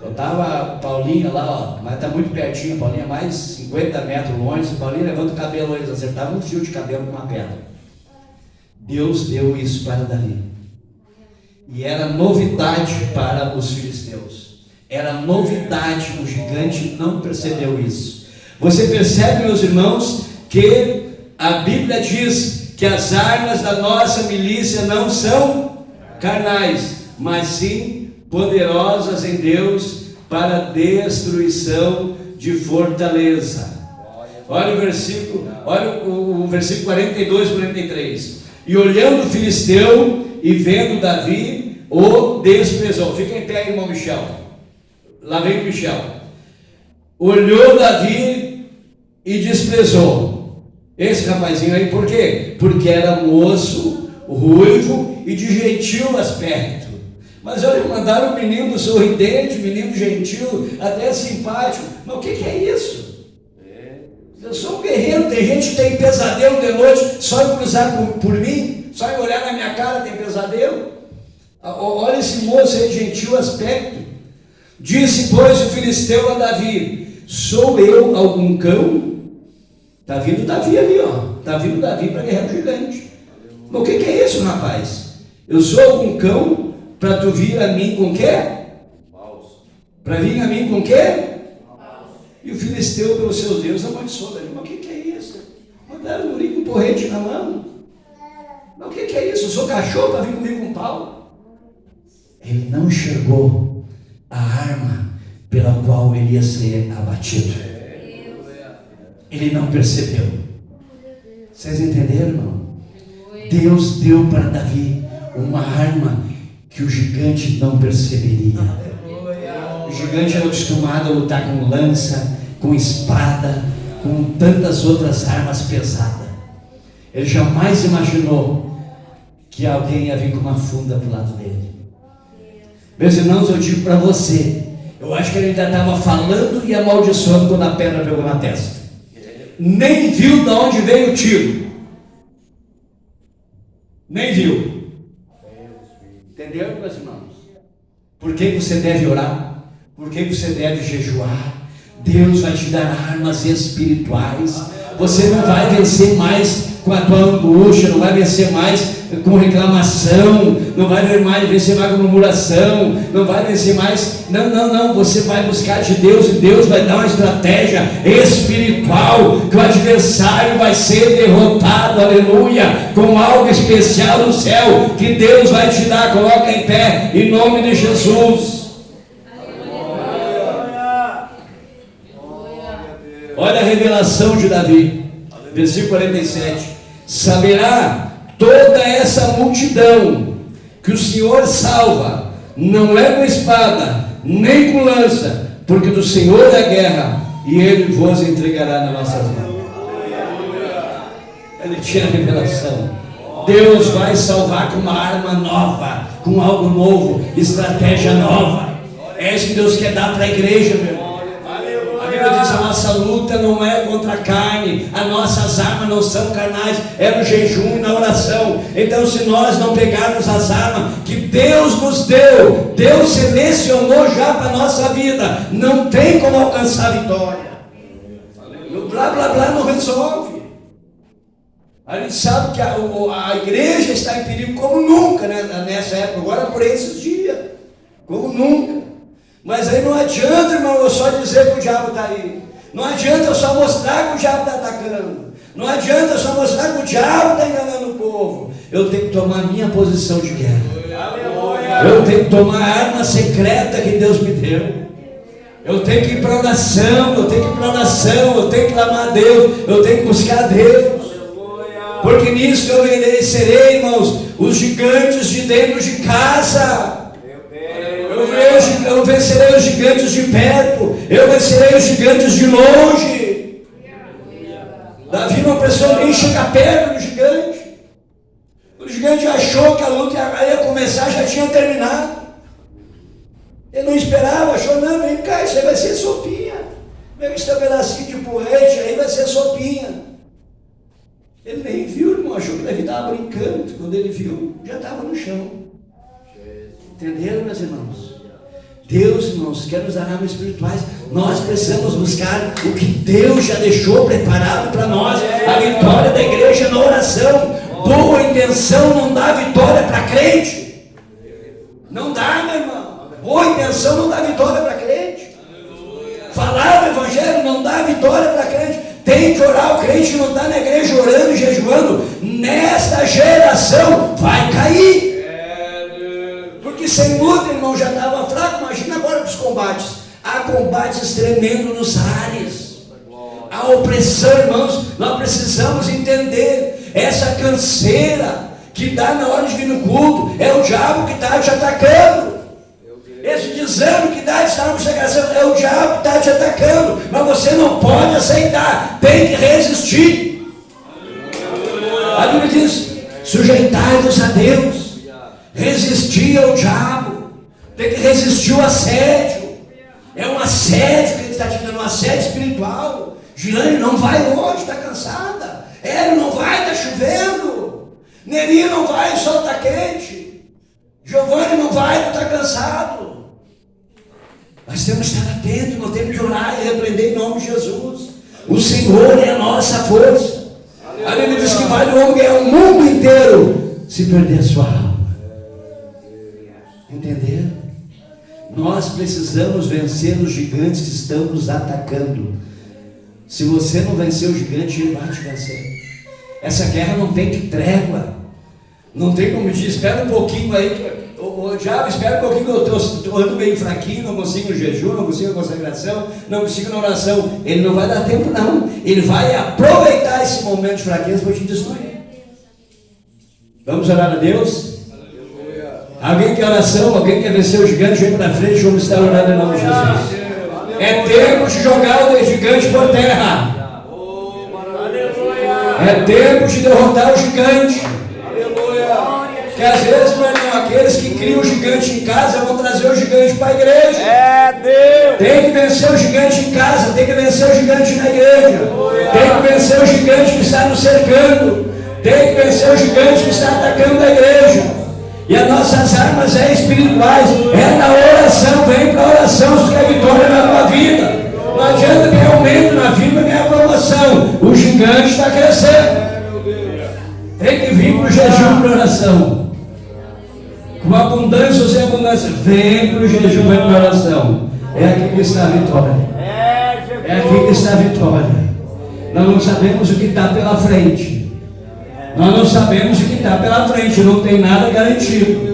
Eu estava Paulinha lá, mas está muito pertinho, Paulinha mais 50 metros longe, Paulinha levanta o cabelo, eles acertavam um fio de cabelo com uma pedra. Deus deu isso para Davi. E era novidade para os filisteus. Era novidade, o gigante não percebeu isso. Você percebe, meus irmãos, que a Bíblia diz que as armas da nossa milícia não são carnais, mas sim poderosas em Deus para destruição de fortaleza. Olha o versículo 42 e 43. E olhando o filisteu e vendo Davi, o desprezou. Fica em pé, irmão Michel. Lá vem o Michel. Olhou Davi e desprezou. Esse rapazinho aí, por quê? Porque era moço, ruivo e de gentil aspecto. Mas olha, mandaram um menino sorridente, menino gentil, até simpático. Mas o que é isso? Eu sou um guerreiro, tem gente que tem pesadelo de noite, só em cruzar por mim, só em olhar na minha cara tem pesadelo. Olha esse moço aí, gentil aspecto. Disse, pois, o filisteu a Davi: sou eu algum cão? Está vindo Davi ali, ó. Está vindo Davi para guerrear o gigante. Mas o que é isso, rapaz? Eu sou algum cão para tu vir a mim com quê? Para vir a mim com quê? E o filisteu, pelos seus deuses, amaldiçoou Davi. Mas o que é isso? Mandaram um guri com porrete na mão. Mas o que é isso? Eu sou cachorro para vir comigo com pau? Ele não enxergou a arma pela qual ele ia ser abatido. Ele não percebeu. Vocês entenderam, irmão? Deus deu para Davi uma arma que o gigante não perceberia. O gigante era acostumado a lutar com lança, com espada, com tantas outras armas pesadas. Ele jamais imaginou que alguém ia vir com uma funda para o lado dele. Meus irmãos, eu digo para você, eu acho que ele ainda estava falando e amaldiçoando quando a pedra pegou na testa. Nem viu de onde veio o tiro. Nem viu. Entenderam, meus irmãos? Por que você deve orar? Por que você deve jejuar? Deus vai te dar armas espirituais. Você não vai vencer mais com a tua angústia, não vai vencer mais com reclamação, não vai vencer mais com murmuração, não vai vencer mais, não, você vai buscar de Deus, e Deus vai dar uma estratégia espiritual, que o adversário vai ser derrotado, aleluia, com algo especial no céu, que Deus vai te dar. Coloca em pé, em nome de Jesus. Olha a revelação de Davi, versículo 47. Saberá toda essa multidão que o Senhor salva, não é com espada, nem com lança, porque do Senhor é a guerra, e Ele vos entregará nas nossas mãos. Ele tinha a revelação. Deus vai salvar com uma arma nova, com algo novo, estratégia nova. É isso que Deus quer dar para a igreja, meu irmão. A Bíblia diz: a nossa luta não é contra a carne, as nossas armas não são carnais, é no jejum e na oração. Então, se nós não pegarmos as armas que Deus nos deu, Deus selecionou já para a nossa vida, não tem como alcançar a vitória. No blá blá blá não resolve. A gente sabe que a igreja está em perigo como nunca, né, nessa época, agora por esses dias, como nunca. Mas aí não adianta, irmão, eu só dizer que o diabo está aí. Não adianta eu só mostrar que o diabo está atacando. Não adianta eu só mostrar que o diabo está enganando o povo. Eu tenho que tomar a minha posição de guerra. Eu tenho que tomar a arma secreta que Deus me deu. Eu tenho que ir para oração, eu tenho que clamar a Deus, eu tenho que buscar a Deus. Porque nisso eu vencerei, irmãos, os gigantes de dentro de casa. Eu vencerei os gigantes de perto, eu vencerei os gigantes de longe. Davi não precisou nem chegar perto do gigante. O gigante achou que a luta ia começar, já tinha terminado. Ele não esperava, achou: não, vem cá, isso aí vai ser sopinha. Pega esse pedacinho de porrete, aí vai ser sopinha. Ele nem viu, irmão, achou que Davi estava brincando. Quando ele viu, já estava no chão. Entenderam, meus irmãos? Deus, irmãos, quer nos dar armas espirituais. Nós precisamos buscar o que Deus já deixou preparado para nós. A vitória da igreja na oração. Boa intenção não dá vitória para crente. Não dá, meu irmão. Boa intenção não dá vitória para crente. Falar do evangelho não dá vitória para crente. Tem que orar. O crente não está na igreja orando e jejuando, nesta geração vai cair. Porque sem luta, irmão, já estava fraco. Imagina agora os combates. Há combates tremendos nos ares. Há opressão, irmãos. Nós precisamos entender essa canseira que dá na hora de vir no culto. É o diabo que está te atacando. Esse desânimo que dá de estar na consagração é o diabo que está te atacando. Mas você não pode aceitar. Tem que resistir. A Bíblia diz: sujeitai-vos a Deus. Resistir ao diabo. Tem que resistir ao assédio. É um assédio que ele está te dando, um assédio espiritual. Girane não vai longe, está cansada. Hélio não vai, está chovendo. Neri não vai, o sol está quente. Giovanni não vai, não está cansado. Nós temos que estar atentos, nós temos que orar e repreender em nome de Jesus. O Senhor é a nossa força. A Bíblia diz que vale o homem ganhar o mundo inteiro se perder a sua alma. Entenderam? Nós precisamos vencer os gigantes que estão nos atacando. Se você não vencer o gigante, ele vai te vencer. Essa guerra não tem trégua. Não tem como dizer: espera um pouquinho aí. O diabo, espera um pouquinho, eu estou ando meio fraquinho, não consigo no jejum, não consigo na consagração, não consigo na oração. Ele não vai dar tempo, não. Ele vai aproveitar esse momento de fraqueza para te destruir. Vamos orar a Deus? Alguém quer oração? Alguém quer vencer o gigante? Vem para frente, vamos estar orando em nome de Jesus. É tempo de jogar o gigante por terra. É tempo de derrotar o gigante. Que às vezes, meu irmão, aqueles que criam o gigante em casa vão trazer o gigante para a igreja. É Deus. Tem que vencer o gigante em casa, tem que vencer o gigante na igreja. Tem que vencer o gigante que está nos cercando. Tem que vencer o gigante que está atacando a igreja. E as nossas armas espirituais, é na oração. Vem para a oração se quer vitória na tua vida. Não adianta ganhar aumento na vida, ganhar promoção. O gigante gigante está crescendo. Tem que vir para o jejum e para a oração. Com abundância ou sem abundância, vem para o jejum e para a oração. É aqui que está a vitória. É aqui que está a vitória. Nós não sabemos o que está pela frente. Nós não sabemos o que está pela frente. Não tem nada garantido.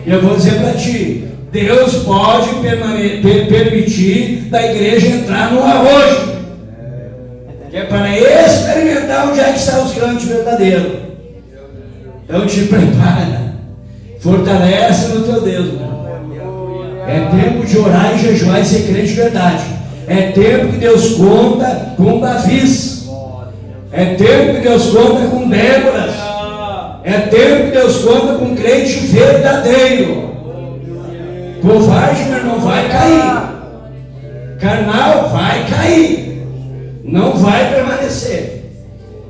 E eu vou dizer para ti, Deus pode permitir da igreja entrar no arrojo, que é para experimentar onde é que estão os crentes verdadeiros. Então te prepara, fortalece no teu Deus, meu. É tempo de orar e jejuar e ser crente de verdade. É tempo que Deus conta com Davis. É tempo que Deus conta com Déboras. É tempo que Deus conta com crente verdadeiro. Covarde, meu irmão, vai cair. Carnal, vai cair. Não vai permanecer.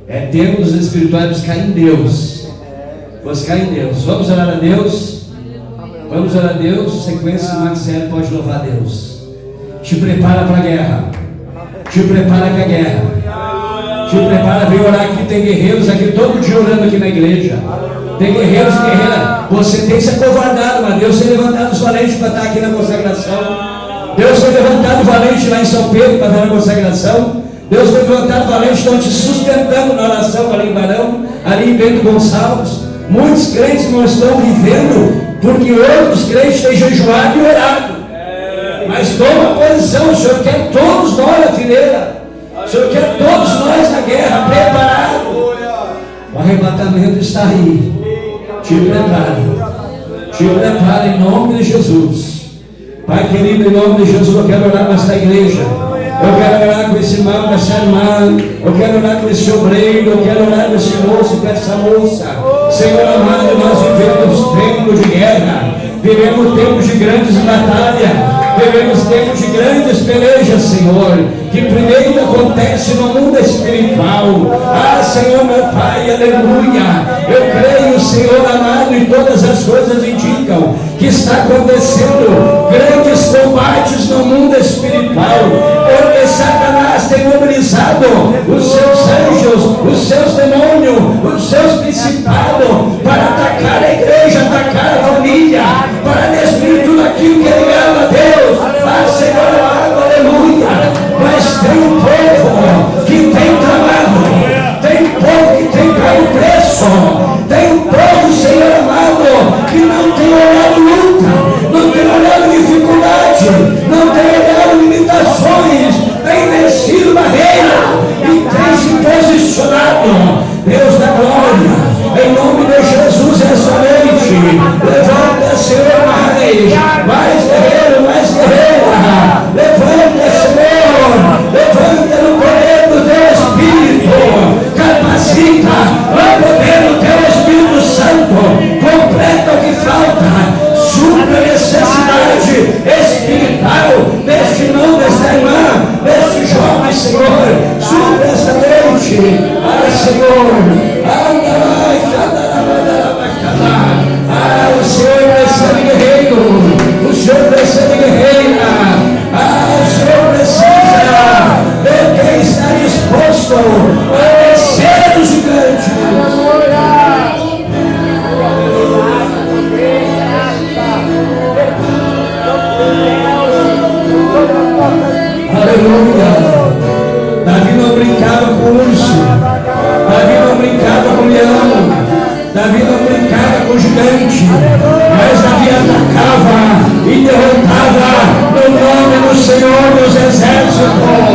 É tempo dos espirituais buscar em Deus. Buscar em Deus. Vamos orar a Deus? Vamos orar a Deus. Sequência, Marcelo pode louvar a Deus. Te prepara para a guerra. Te prepara para a guerra. Te prepara, vem orar aqui. Tem guerreiros aqui todo dia orando aqui na igreja. Tem guerreiros e guerreiras. Você tem se acovardado, mas Deus tem levantado os valentes para estar aqui na consagração. Deus tem levantado valente lá em São Pedro para estar na consagração. Deus tem levantado valentes, estão te sustentando na oração ali em Barão, ali em Bento Gonçalves. Muitos crentes não estão vivendo porque outros crentes têm jejuado e orado. Mas toma posição, o Senhor quer todos nós na fileira. O Senhor quer todos nós na guerra, preparados. O arrebatamento está aí. Te prepara em nome de Jesus. Pai querido, em nome de Jesus, eu quero orar com esta igreja. Eu quero orar com esse irmão, com essa irmã. Eu quero orar com esse obreiro. Eu quero orar com esse moço, com essa moça. Senhor amado, nós vivemos tempos de guerra. Vivemos tempos de grandes batalhas. Vivemos tempos de grandes pelejas, Senhor, que primeiro acontece no mundo espiritual. Ah, Senhor, meu Pai, aleluia. Eu creio, Senhor amado, e todas as coisas indicam que está acontecendo grandes combates no mundo espiritual, porque Satanás tem mobilizado os seus anjos, os seus demônios, os seus principados para atacar a igreja, atacar a família, para destruir tudo aquilo que é ligado a Deus. Ah, Senhor amado, aleluia. Mas tem um povo que tem clamado, tem um povo que tem pago preço, tem um povo, Senhor amado, que não tem olhado luta, não tem olhado dificuldade, não tem olhado limitações, tem vencido barreira e tem se posicionado. Deus da glória, em nome de Jesus, essa noite, levanta, Senhor, mais guerreiro, mais guerreira, levanta, Senhor, levanta no poder do teu Espírito, capacita no poder do teu Espírito Santo, completa o que falta, supra a necessidade espiritual deste irmão, desta irmã, deste jovem, Senhor, supra essa noite. Ah, Senhor, o Senhor precisa de guerreiro, o Senhor precisa de guerreira, o Senhor precisa de quem está disposto a vencer os gigantes. Aleluia. Davi não brincava com o urso, Davi não brincava com o leão, Davi não brincava com o gigante, mas Davi atacava e derrotava no nome do Senhor dos Exércitos.